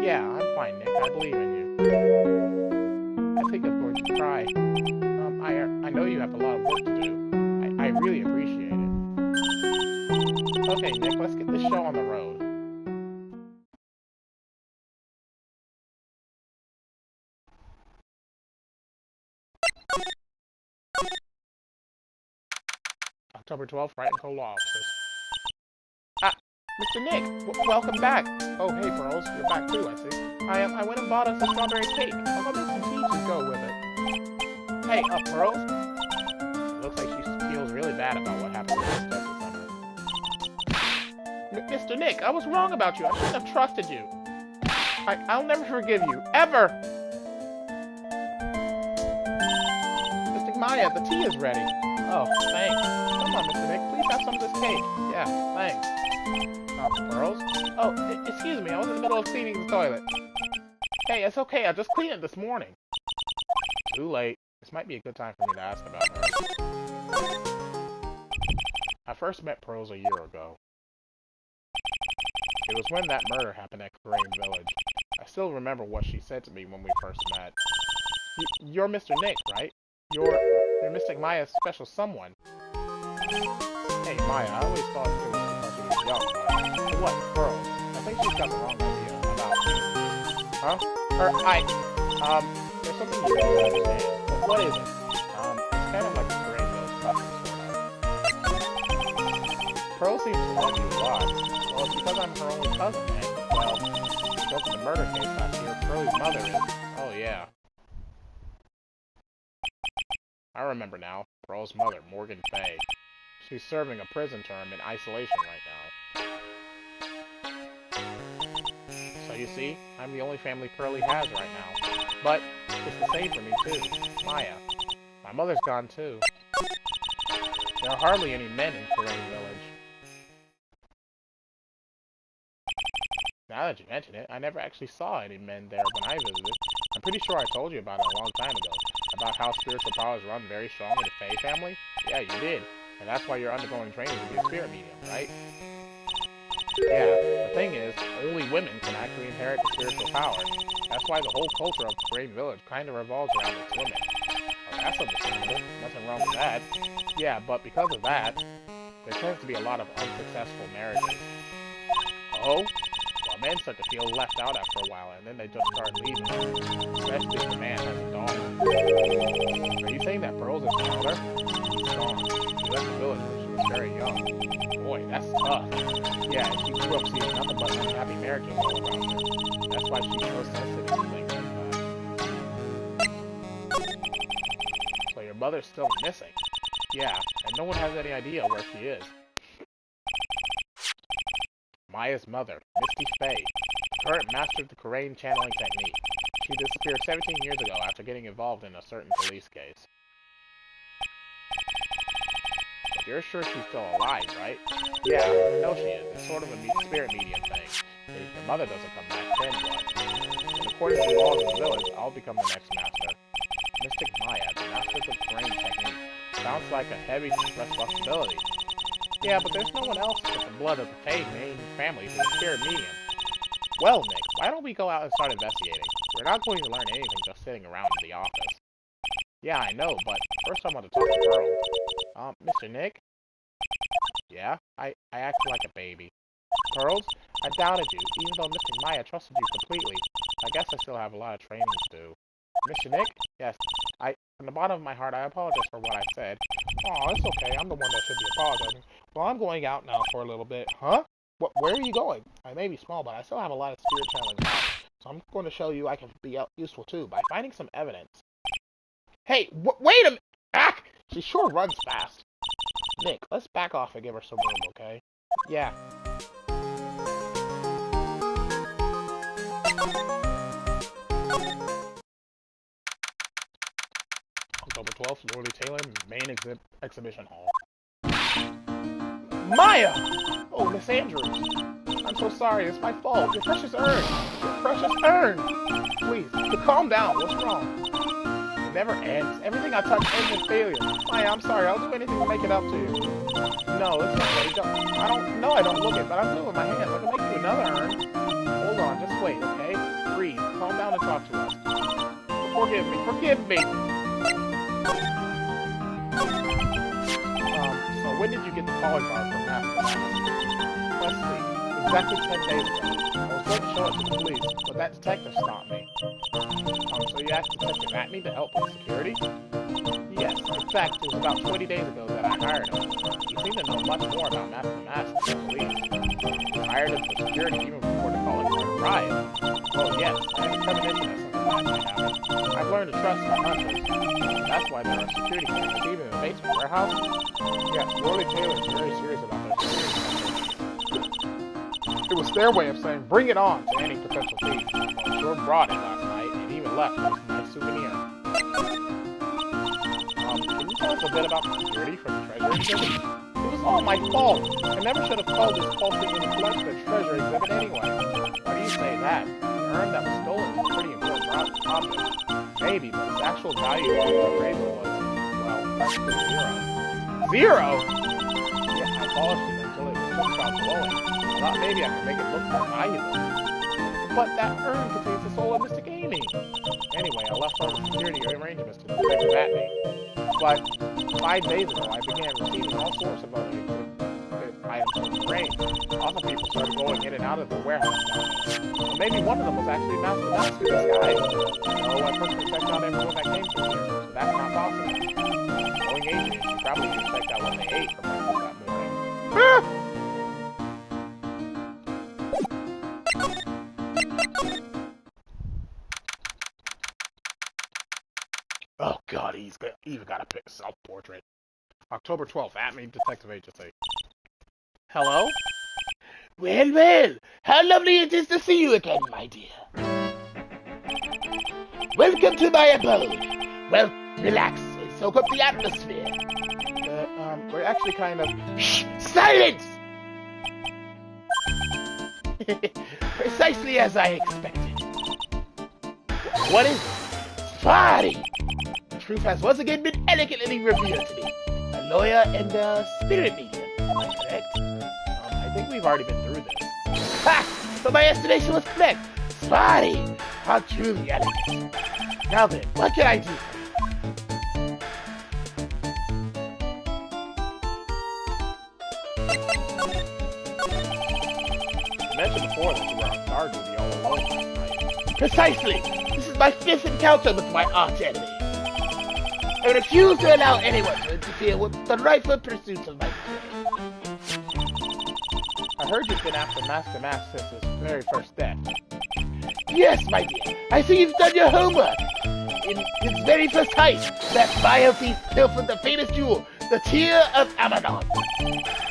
Yeah, I'm fine, Nick. I believe in you. I think I'm going to cry. I know you have a lot of work to do. I really appreciate it. Okay, Nick, let's get this show on the road. October 12th, Wright & Co. Law Offices. Mr. Nick, welcome back. Oh, hey, Pearls, you're back too, I see. I went and bought us a strawberry cake. I'm gonna make some peaches go with it. Hey, Pearls? It looks like she feels really bad about what happened to her this summer. Mr. Nick, I was wrong about you. I shouldn't have trusted you. I'll never forgive you. Ever! Mr. Maya, the tea is ready. Oh, thanks. Come on, Mr. Nick, please have some of this cake. Yeah, thanks. Pearls? Oh, excuse me, I was in the middle of cleaning the toilet. Hey, it's okay, I just cleaned it this morning. Too late. This might be a good time for me to ask about her. I first met Pearls a year ago. It was when that murder happened at Crane Village. I still remember what she said to me when we first met. You're Mr. Nick, right? You're Mystic Maya's special someone. Hey, Maya, I always thought it was because she was young, but what, Pearl? I think she's got the wrong idea about you. Huh? There's something you don't understand. But what is it? It's kind of like a Crane Village custom, sort of. Pearl seems to love you a lot. Well, it's because I'm her only cousin, and, well, because of the murder case last year, Pearl's mother is... Oh, yeah. I remember now. Pearl's mother, Morgan Fay. She's serving a prison term in isolation right now. So you see, I'm the only family Pearlie has right now. But it's the same for me too. Maya. My mother's gone too. There are hardly any men in Crane Village. Now that you mention it, I never actually saw any men there when I visited. I'm pretty sure I told you about it a long time ago. About how spiritual powers run very strong in the Fey family? Yeah, you did. And that's why you're undergoing training to be a spirit medium, right? Yeah, the thing is, only women can actually inherit the spiritual power. That's why the whole culture of Crane Village kind of revolves around its women. Oh, that's understandable. Nothing wrong with that. Yeah, but because of that, there tends to be a lot of unsuccessful marriages. Oh? Well, men start to feel left out after a while, and then they just start leaving. Especially if the man has a daughter. Are you saying that Pearl's his daughter? She's gone. She left the village when she was very young. Boy, that's tough. Yeah, and she grew up seeing nothing but unhappy marriages all around her. That's why she's so sensitive to things like that. So your mother's still missing? Yeah, and no one has any idea where she is. Maya's mother, Misty Fey, current master of the Korean channeling technique. She disappeared 17 years ago after getting involved in a certain police case. But you're sure she's still alive, right? Yeah, I know she is. It's sort of a spirit medium thing. If your mother doesn't come back, then what? And according to the laws of the village, I'll become the next master. Mystic Maya, the master of the Korean technique. Sounds like a heavy responsibility. Yeah, but there's no one else with the blood of the Fey main family who's a spirit medium. Well, Nick, why don't we go out and start investigating? We're not going to learn anything just sitting around in the office. Yeah, I know, but first I want to talk to Pearl. Mr. Nick? Yeah? I acted like a baby. Pearls? I doubted you, even though Mystic Maya trusted you completely. I guess I still have a lot of training to do. Mr. Nick? Yes. From the bottom of my heart, I apologize for what I said. Aw, it's okay. I'm the one that should be apologizing. Well, I'm going out now for a little bit. Huh? Where are you going? I may be small, but I still have a lot of spirit channeling power. So I'm going to show you I can be useful too by finding some evidence. Hey, wait a minute! Ah! She sure runs fast. Nick, let's back off and give her some room, okay? Yeah. October 12th, Dorothy Taylor, main exhibition hall. Maya! Oh, Miss Andrews. I'm so sorry, it's my fault. Your precious urn! Your precious urn! Please, calm down. What's wrong? It never ends. Everything I touch ends in failure. Maya, I'm sorry. I'll do anything to make it up to you. No, it's okay. I don't look it, but I'm doing it with my hands. I can make you another urn. Hold on, just wait, okay? Breathe. Calm down and talk to us. Forgive me. Forgive me! So when did you get the calling card from Master? Let's see. Exactly 10 days ago. I was going to show it to the police, but that detective stopped me. So you asked Detective Atney to help with security? Yes, in fact, it was about 20 days ago that I hired him. He seemed to know much more about Master Mask than the police. I hired him for security even before the calling card arrived. Oh yes, I have a premonition that something bad might happen. I've learned to trust my hunters. That's why there are security cameras even in the basement warehouse. Yes, Dorothy Taylor is very serious about their security cameras. It was their way of saying, bring it on to any potential thief. Well, sure brought it last night, and even left with a nice souvenir. Can you tell us a bit about the security for the treasure exhibit? It was all my fault. I never should have called this false thing in the collection a treasure exhibit anyway. Why do you say that? The urn that was stolen was a pretty important object. Maybe, but its actual value of the appraisal was, well, practically zero. Zero? Yeah, I polished it until it was just about glowing. I thought maybe I could make it look more valuable. But that urn contains the soul of Mr. Gaming. Anyway, I left all the security arrangements to Detective Atney. But 5 days ago, I began receiving all sorts of other items from the range. Lots of people started going in and out of the warehouse down there. Well, maybe one of them was actually Master Mask in disguise. No, I personally checked out everyone that came through here, so that's not possible. Knowing Adrian, she probably should have checked out what they ate for breakfast that morning. Oh god, he's even got a self-portrait. October 12th, Atney Detective Agency. Hello? Well, well, how lovely it is to see you again, my dear. Welcome to my abode. Well, relax and soak up the atmosphere. We're actually kind of... Shh! Silence! Precisely as I expected. What is it? Spotty! The truth has once again been elegantly revealed to me. A lawyer and a spirit medium, am I correct? I think we've already been through this. Ha! So my estimation was correct. Spotty! How truly elegant. Now then, what can I do for you? You mentioned before that you were on guard duty all alone last night. Precisely! This is my 5th encounter with my arch enemy. I refuse to allow anyone to interfere with the rightful pursuit of my prey. I heard you've been after Master Mask since his very first death. Yes, my dear. I see you've done your homework. In his very first heist, that vile thief pilfered the famous jewel, the Tear of Amadon.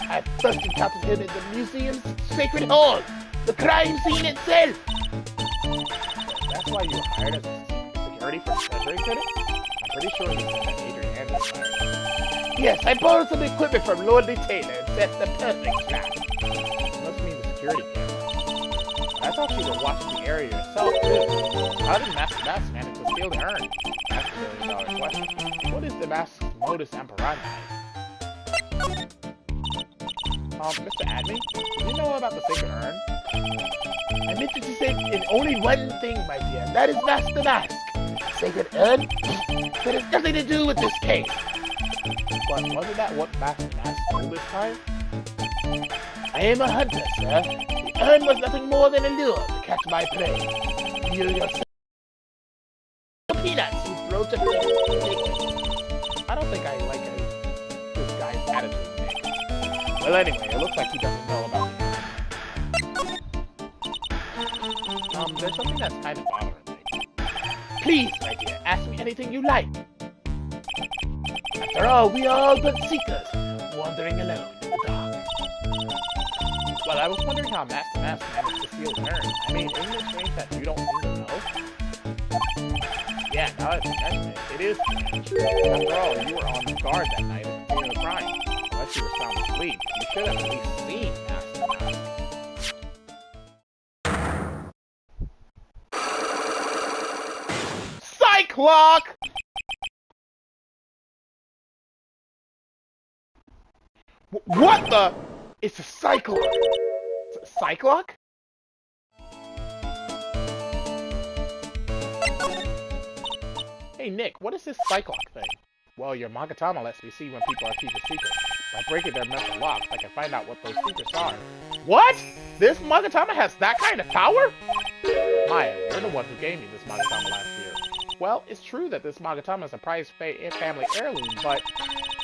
I first encountered him in the museum's sacred hall, the crime scene itself. That's why you were hired as a security for the treasury critic? I'm pretty sure you said that Adrian Andrews hired you. Yes, I borrowed some equipment from Lordly Taylor and set the perfect trap. You must mean the security camera. I thought you were watching the area yourself, too. How did Master Mask manage to steal the urn? That's the $1 million question. What is the Mask's modus operandi? Mr. Atney, do you know about the sacred urn? I meant to say in only one thing, my dear. That is Master Mask. Sacred urn? That has nothing to do with this case. But wasn't that what Master Mask stole this time? I am a hunter, sir. The urn was nothing more than a lure to catch my prey. You yourself peanuts you throw to me. I don't think I like this guy's attitude, Nick. Well, anyway, it looks like he doesn't know about the there's something that's kind of bothering me. Please, my dear, ask me anything you like. After all, we are all but seekers, wandering alone in the dark. Well, I was wondering how Master Mask managed to steal the urn. I mean, isn't it strange that you don't seem to know? Yeah, now that you mention it, it is strange. After all, you were on guard that night at the scene of the crime. Unless you were sound asleep, you should have at least seen Master Mask. Clock! What the? It's a Cyclock. It's a Cyclock? Hey Nick, what is this Cyclock thing? Well, your Magatama lets me see when people are keeping secrets. By breaking their mental locks, I can find out what those secrets are. What? This Magatama has that kind of power? Maya, you're the one who gave me this Magatama last year. Well, it's true that this Magatama is a prized family heirloom, but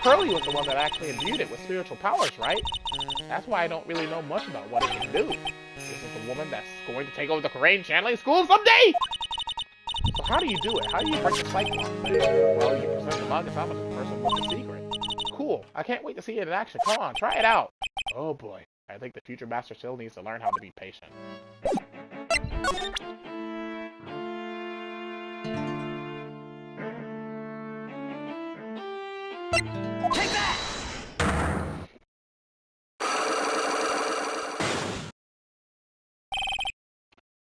Pearly was the one that actually imbued it with spiritual powers, right? That's why I don't really know much about what it can do. Is it the woman that's going to take over the Korean channeling school someday? So how do you do it? How do you break the Cyclock thing? Well, you present the Magatama to the person with the secret. Cool. I can't wait to see it in action. Come on, try it out. Oh boy. I think the future master still needs to learn how to be patient. Take that!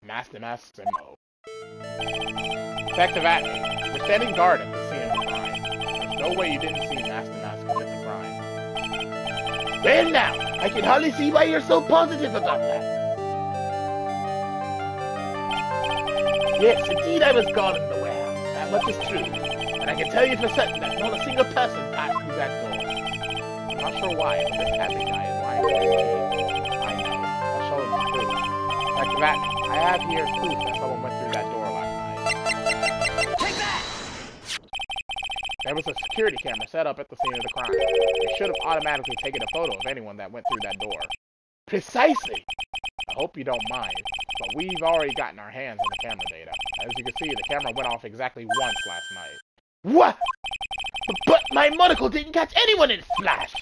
Master Mask's MO. Detective Atney, we're standing guard at the scene of the crime. There's no way you didn't see Master Mask commit the crime. Well now, I can hardly see why you're so positive about that. Yes, indeed I was gone in the warehouse. That much is true. And I can tell you for certain that not a single person passed through that door. I'm not sure why, but this happy guy is lying to his team. I know. I'll show him the proof. Detective Atney, I have here proof that someone went through that door last night. Take that! There was a security camera set up at the scene of the crime. It should have automatically taken a photo of anyone that went through that door. Precisely. I hope you don't mind, but we've already gotten our hands on the camera data. As you can see, the camera went off exactly once last night. What? But my monocle didn't catch anyone in its flash.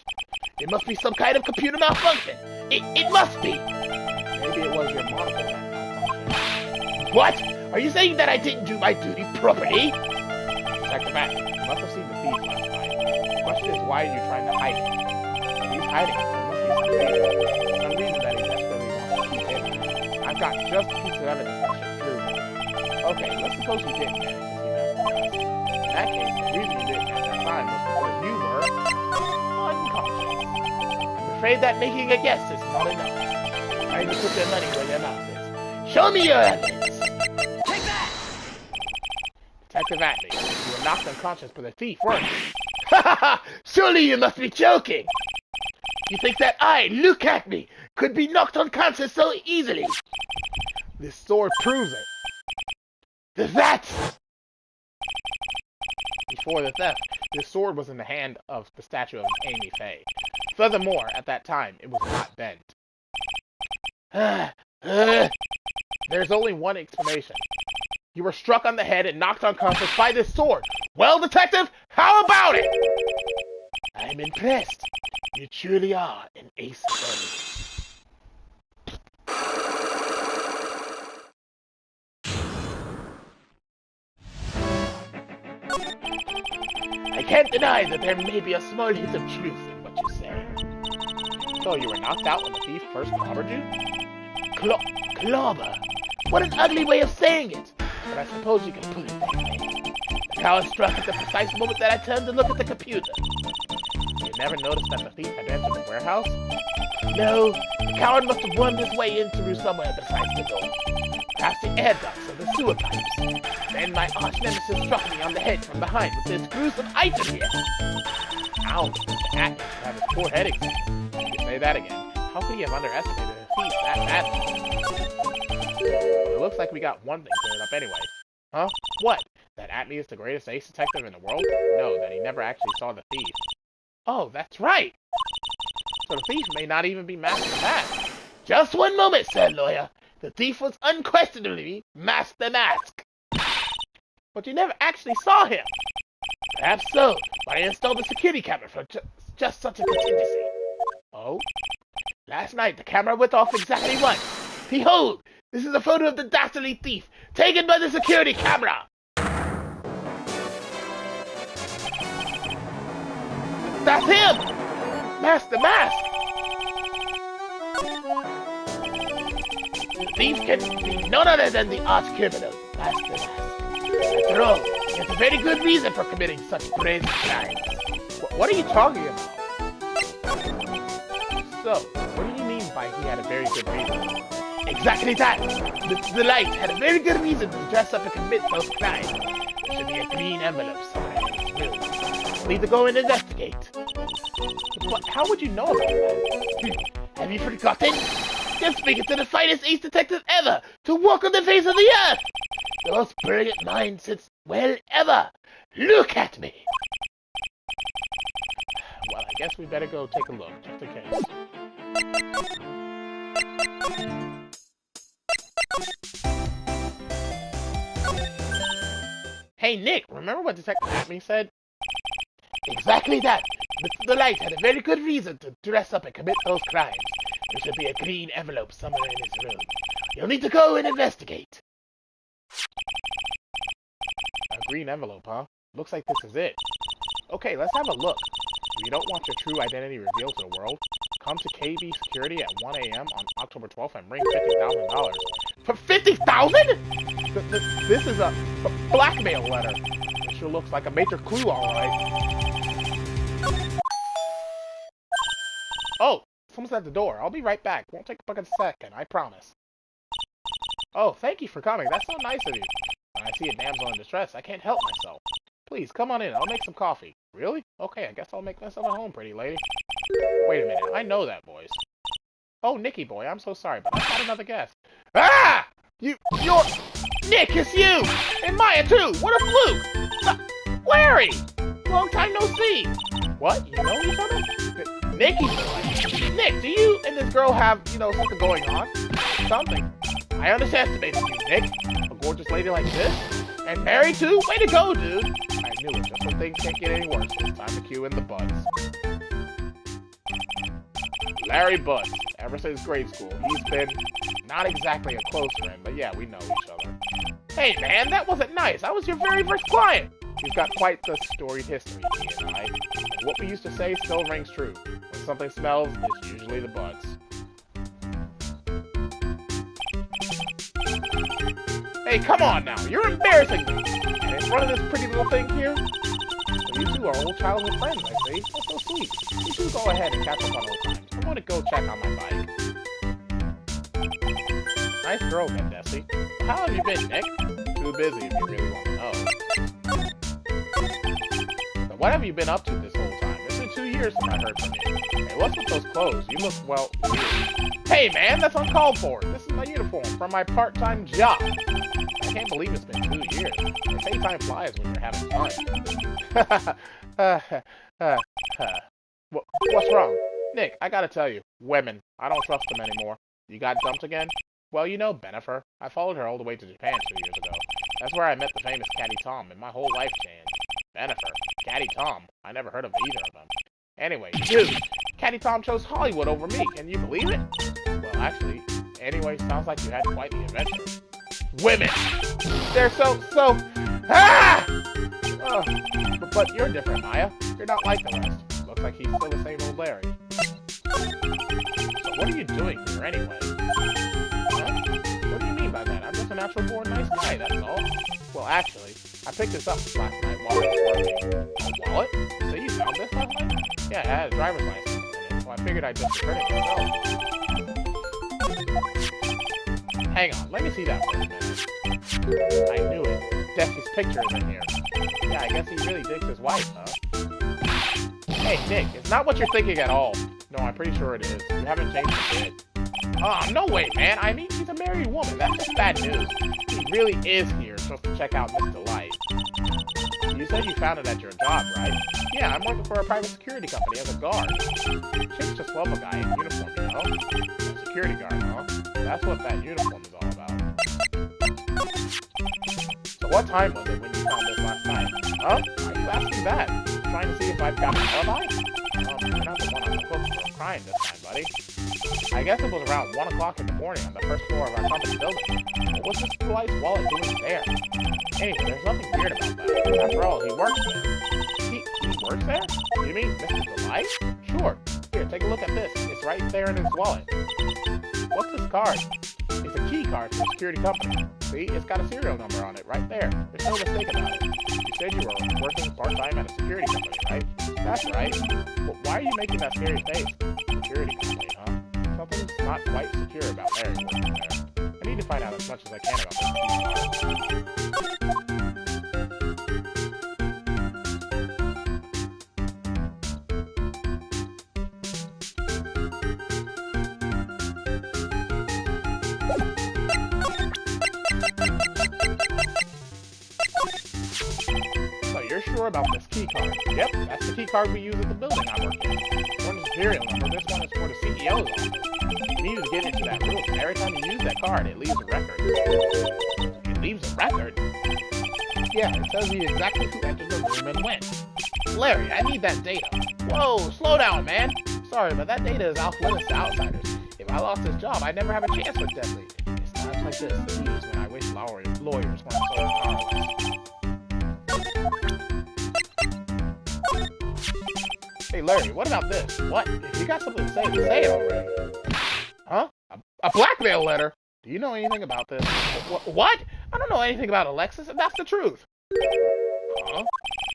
It must be some kind of computer malfunction. It must be. Maybe it was your monocle that malfunctioned. What? Are you saying that I didn't do my duty properly? Detective Atney, you must have seen the thief last night. The question is, why are you trying to hide it? If he's hiding it, there must be some reason that he desperately wants to keep hidden. I've got just a piece of evidence that should prove it. Okay, let's suppose you didn't get it because he messed with us. In that case, the reason you didn't at that time was because you were unconscious. I'm afraid that making a guess is not enough. Trying to put their money where their mouth is. Show me your evidence. Take that! Detective Atney, you were knocked unconscious by the thief, weren't you? Ha ha ha! Surely you must be joking! You think that I, look at me, could be knocked unconscious so easily? This sword proves it. That! Before the theft, this sword was in the hand of the statue of Amy Faye. Furthermore, at that time, it was not bent. There's only one explanation. You were struck on the head and knocked unconscious by this sword. Well, detective, how about it? I'm impressed. You truly are an ace attorney. I can't deny that there may be a small hint of truth in what you say. So you were knocked out when the thief first clobbered you? Clobber? What an ugly way of saying it! But I suppose you can put it that way. The cow struck at the precise moment that I turned to look at the computer. You never noticed that the thief had entered the warehouse? No, the coward must have wormed his way in through somewhere besides the door. Past the air ducts and the sewer pipes. Then my arch nemesis struck me on the head from behind with this gruesome item here. Ow, Mr. Atney should have his poor head examined. You can say that again. How could he have underestimated the thief that badly? It looks like we got one thing cleared up anyway. Huh? What? That Atney is the greatest ace detective in the world? No, that he never actually saw the thief. Oh, that's right! So the thief may not even be masked the mask. Just one moment, sir lawyer. The thief was unquestionably masked the mask. But you never actually saw him! Perhaps so, but I installed a security camera for just such a contingency. Oh? Last night, the camera went off exactly once. Behold! This is a photo of the dastardly thief, taken by the security camera! That's him! Mask the mask! The thief can be none other than the arch-criminal, Mask the Mask. After all, he has a very good reason for committing such brazen crimes. What are you talking about? So, what do you mean by he had a very good reason? Exactly that! The light had a very good reason to dress up and commit those crimes. There should be a green envelope somewhere in his room. Need to go and investigate. But how would you know about that? Have you forgotten? You're speaking to the finest ace detective ever to walk on the face of the earth! The most brilliant mind since, well, ever! Look at me! Well, I guess we better go take a look, just in case. Hey, Nick, remember what Detective Atney said? Exactly that! Mr. The Light had a very good reason to dress up and commit those crimes. There should be a green envelope somewhere in his room. You'll need to go and investigate. A green envelope, huh? Looks like this is it. Okay, let's have a look. If you don't want your true identity revealed to the world, come to KB Security at 1 a.m. on October 12th and bring $50,000. For $50,000? This is a blackmail letter. It sure looks like a major clue, alright. Oh, Someone's at the door. I'll be right back. Won't take a second, I promise. Oh, thank you for coming. That's so nice of you. When I see a damsel in distress, I can't help myself. Please, come on in. I'll make some coffee. Really? Okay, I guess I'll make myself at home, pretty lady. Wait a minute. I know that voice. Oh, Nicky boy, I'm so sorry, but I've got another guest. Ah! You're... Nick, it's you! And Maya, too! What a fluke! Larry! Long time no see! What? You know each other? Nicky boy! Nick, do you and this girl have, something going on? Something. I underestimated you, Nick. A gorgeous lady like this? And married too? Way to go, dude! I knew it. Just when things can't get any worse, it's time to cue in the buds. Larry Butts. Ever since grade school, he's been not exactly a close friend, but yeah, we know each other. Hey man, that wasn't nice. I was your very first client. We've got quite the storied history, he and I. And what we used to say still rings true. When something smells, it's usually the buds. Hey, come on now. You're embarrassing me. And in front of this pretty little thing here? So you two are old childhood friends, I see. That's so sweet. You two go ahead and catch up on old times. I'm going to go check on my bike. Nice girl, Ben Desi. How have you been, Nick? Too busy if you really want to know. So what have you been up to this whole time? It's been 2 years since I heard from you. Hey, what's with those clothes? You look, well, weird. Hey, man, that's uncalled for. This is my uniform from my part-time job. I can't believe it's been 2 years. They say time flies when you're having fun. What's wrong? Nick, I gotta tell you, women, I don't trust them anymore. You got dumped again? Well, you know Benifer. I followed her all the way to Japan 2 years ago. That's where I met the famous Caddy Tom, and my whole life changed. Benifer, Caddy Tom, I never heard of either of them. Anyway, dude, Caddy Tom chose Hollywood over me, can you believe it? Well, actually, anyway, sounds like you had quite the adventure. Women! They're so... Ah! Oh, but you're different, Maya. You're not like the rest. Looks like he's still the same old Larry. So what are you doing here anyway? Huh? What do you mean by that? I'm just a natural-born nice guy, that's all. Well, actually, I picked this up last night while I was working. A wallet? So you found this last night? Yeah, it had a driver's license in it, so I figured I'd just return it myself. Hang on, let me see that for a minute. I knew it. Desi's picture is in here. Yeah, I guess he really digs his wife, huh? Hey, Nick, it's not what you're thinking at all. No, I'm pretty sure it is. You haven't changed a bit. Oh, no way, man. I mean, she's a married woman. That's just bad news. He really is here just to check out Miss Delight. You said you found it at your job, right? Yeah, I'm working for a private security company as a guard. Chicks just love a guy in uniform, you know? A security guard, huh? That's what that uniform is all about. So what time was it when you found this last night? Huh? Why are you asking that? Trying to see if I've got an alibi? You're not the one on the hook for a crime this time, buddy. I guess it was around 1 o'clock in the morning on the first floor of our company building. What was this Delight's wallet doing there? Anyway, there's nothing weird about that. After all, he works there. He works there? You mean Mr. Delight? Sure. Here, take a look at this. It's right there in his wallet. What's this card? It's a key card for a security company. See, it's got a serial number on it right there. There's no mistake about it. You said you were working part-time at a security company, right? That's right. Well, why are you making that scary face? Security company, huh? Something's not quite secure about Larry working there. I need to find out as much as I can about this key card. Sure about this key card. Yep, that's the key card we use at the building I work in. One is the serial number, this one is for the CEO's office. You need to get into that room, and every time you use that card, it leaves a record. It leaves a record? Yeah, it tells you exactly who entered the room and when. Larry, I need that data. Whoa, slow down, man. Sorry, but that data is off limits to outsiders. If I lost this job, I'd never have a chance with Desi. It's times like this that use when I wish lawyers weren't so powerless. Hey, Larry, what about this? What? If you got something to say it already. Huh? A blackmail letter? Do you know anything about this? What? I don't know anything about Alexis, and that's the truth. Huh?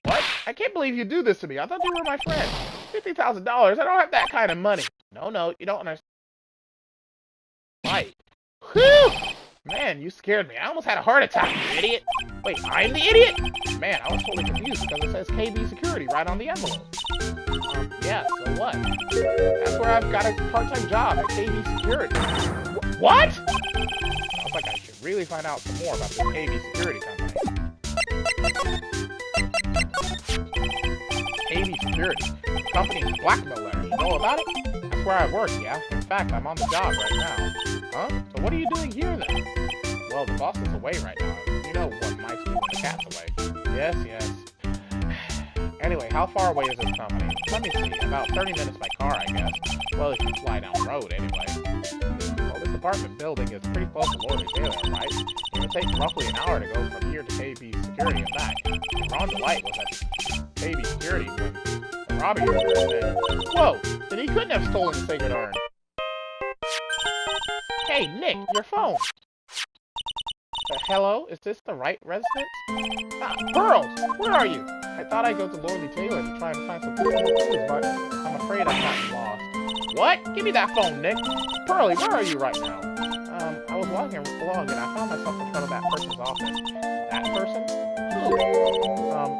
What? I can't believe you do this to me. I thought you were my friend. $50,000? I don't have that kind of money. No, you don't understand. Right. Whew! Man, you scared me. I almost had a heart attack, you idiot. Wait, I'm the idiot? Man, I was totally confused because it says KB Security right on the envelope. Yeah, so what? That's where I've got a part-time job at KB Security. What? Sounds like I should really find out some more about this KB Security company. KB Security? The company's blackmail letter. You know about it? That's where I work, yeah. In fact, I'm on the job right now. Huh? So what are you doing here then? Well, the boss is away right now. You know what mice do when the cat's away. Yes. Anyway, how far away is this company? Let me see. About 30 minutes by car, I guess. Well, if you fly down the road, anyway. Well, this apartment building is pretty close to Lord Taylor, right? It would take roughly an hour to go from here to KB Security and back. Ron DeLight was at KB Security when the robbery occurred. Whoa! Then he couldn't have stolen the sacred urn. Hey, Nick, your phone. Hello? Is this the Wright residence? Ah, Pearls! Where are you? I thought I'd go to Lord Taylor to try and find some more clues, but I'm afraid I've gotten lost. What? Give me that phone, Nick! Pearlie, where are you right now? I was walking along and I found myself in front of that person's office. That person? Who?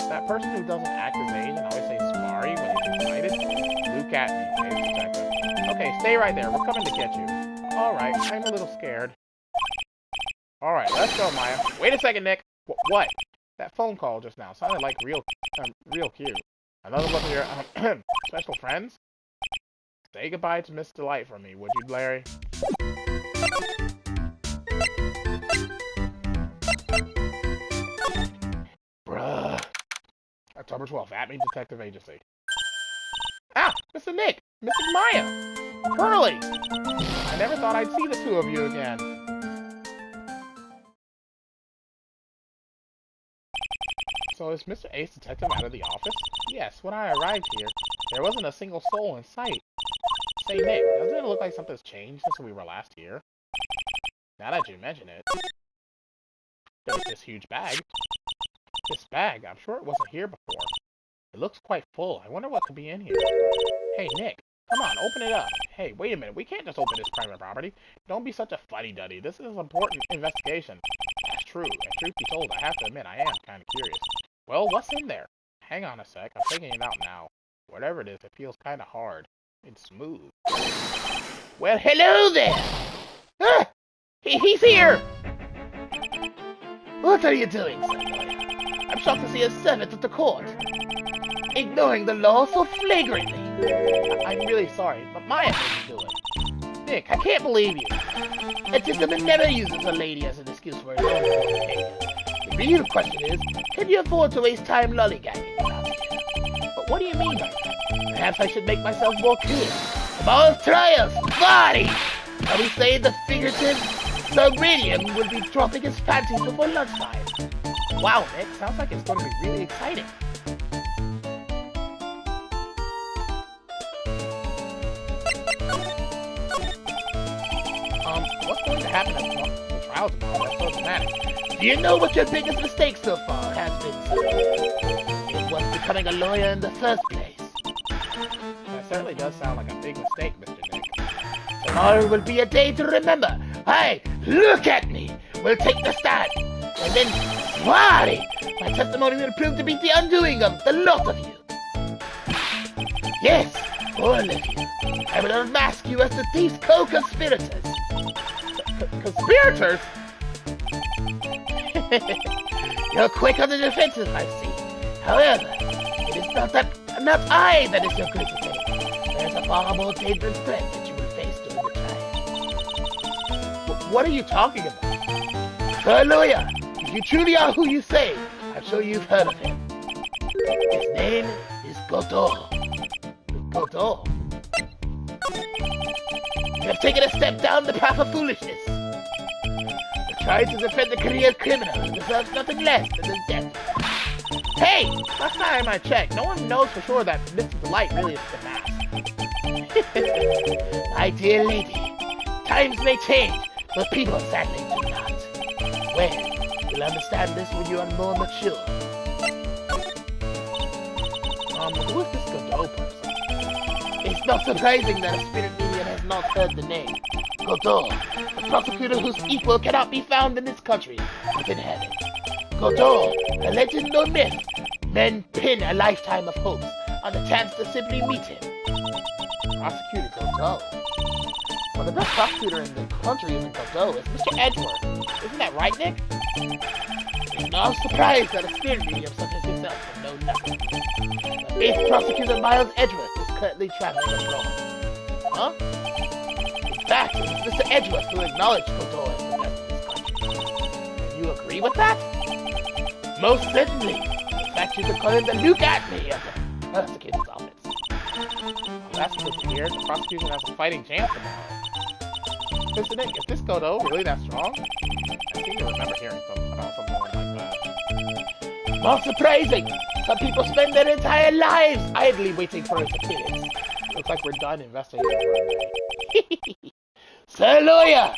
That person who doesn't act his age and always says sorry when he's excited? Look at me, Ace Detective. Okay, stay right there. We're coming to get you. Alright, I'm a little scared. Alright, let's go, Maya. Wait a second, Nick. What? That phone call just now sounded like real cute. Another one of your special friends? Say goodbye to Miss Delight for me, would you, Larry? Bruh. October 12th, Atme Detective Agency. Ah, Mr. Nick! Mrs. Maya! Pearlie! I never thought I'd see the two of you again. So is Mr. Ace Detective out of the office? Yes, when I arrived here, there wasn't a single soul in sight. Say, Nick, doesn't it look like something's changed since we were last here? Now that you mention it. There's this huge bag. This bag, I'm sure it wasn't here before. It looks quite full. I wonder what could be in here. Hey, Nick, come on, open it up. Hey, wait a minute, we can't just open this private property. Don't be such a fuddy-duddy. This is an important investigation. That's true, and truth be told, I have to admit, I am kind of curious. Well, what's in there? Hang on a sec, I'm taking it out now. Whatever it is, it feels kind of hard. It's smooth. Well, hello there! Ah! He's here! What are you doing, Tomoya? I'm shocked to see a servant of the court. Ignoring the law so flagrantly. I'm really sorry, but Maya made me do it. Nick, I can't believe you. A gentleman never uses a lady as an excuse for his own behavior. The real question is, can you afford to waste time lollygagging about it? But what do you mean by that? Perhaps I should make myself more clear. Tomorrow's trials, body! Shall we say the figurative Sogradium will be dropping his panties before lunchtime. Wow, Nick, sounds like it's going to be really exciting. What's going to happen at the trial tomorrow? That's so dramatic. Do you know what your biggest mistake so far has been, sir? It was becoming a lawyer in the first place. That certainly does sound like a big mistake, Mr. Nick. Tomorrow will be a day to remember. Hey, look at me! We'll take the stand. And then, Swari! My testimony will prove to be the undoing of the lot of you. Yes, all of you. I will unmask you as the thief's co-conspirators. Conspirators? You're quick on the defensive, I see. However, it is not I that is your greatest enemy. There's a far more dangerous threat that you will face during the trial. What are you talking about? Sir Lawyer, if you truly are who you say, I'm sure you've heard of him. His name is Godot. Godot. You have taken a step down the path of foolishness. The trying to defend the career criminal deserves nothing less than the death. Hey! Last time I checked, no one knows for sure that Mr. Delight really is the mask. My dear lady, times may change, but people sadly do not. Well, you'll understand this when you are more mature. Who is this Godot person? not surprising that a spirit medium has not heard the name. Godot, the prosecutor whose equal cannot be found in this country, but in heaven. Godot, a legend or myth, men pin a lifetime of hopes on the chance to simply meet him. Prosecutor Godot? Well, the best prosecutor in the country isn't Godot, it's Mr. Edward. Isn't that right, Nick? It's no surprise that a spirit medium such as yourself would know nothing. The base prosecutor Miles Edgeworth is currently traveling abroad. Huh? In fact, it was Mr. Edgeworth who acknowledged Godot as the best in this country. Do you agree with that? Most certainly. In fact, you could call him the Luke Atney of the prosecutor's office. Well, that's good to hear. The prosecution has a fighting chance tomorrow. Mr. Nick, is this Godot really that strong? I seem to remember hearing about something like that. Not surprising! Some people spend their entire lives idly waiting for his appearance. Looks like we're done investigating for a day. Sir Lawyer!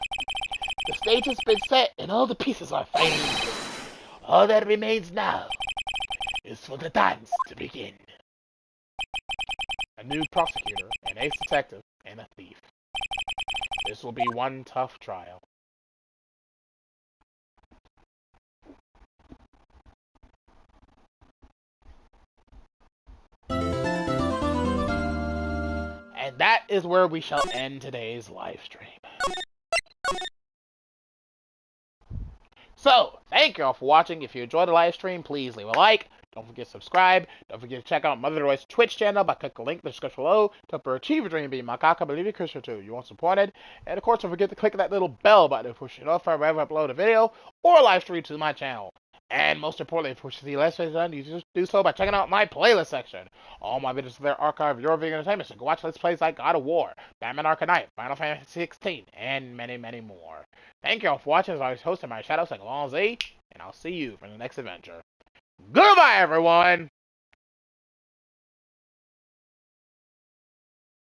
The stage has been set and all the pieces are finally fixed. All that remains now is for the dance to begin. A new prosecutor, an ace detective, and a thief. This will be one tough trial. And that is where we shall end today's live stream. So, thank you all for watching. If you enjoyed the live stream, please leave a like. Don't forget to subscribe. Don't forget to check out Mother-Noroi's Twitch channel by clicking the link in the description below to achieve your dream being Makaka, believe it, Christian too. You want supported. And of course, don't forget to click that little bell button to push it off whenever I upload a video or a live stream to my channel. And most importantly, if you wish to see less videos done, you just do so by checking out my playlist section. All my videos are there archive your video entertainment, so go watch Let's Plays like God of War, Batman Arkham Knight, Final Fantasy 16, and many, many more. Thank you all for watching. As always, hosting my shadow, and I'll see you for the next adventure. Goodbye, everyone!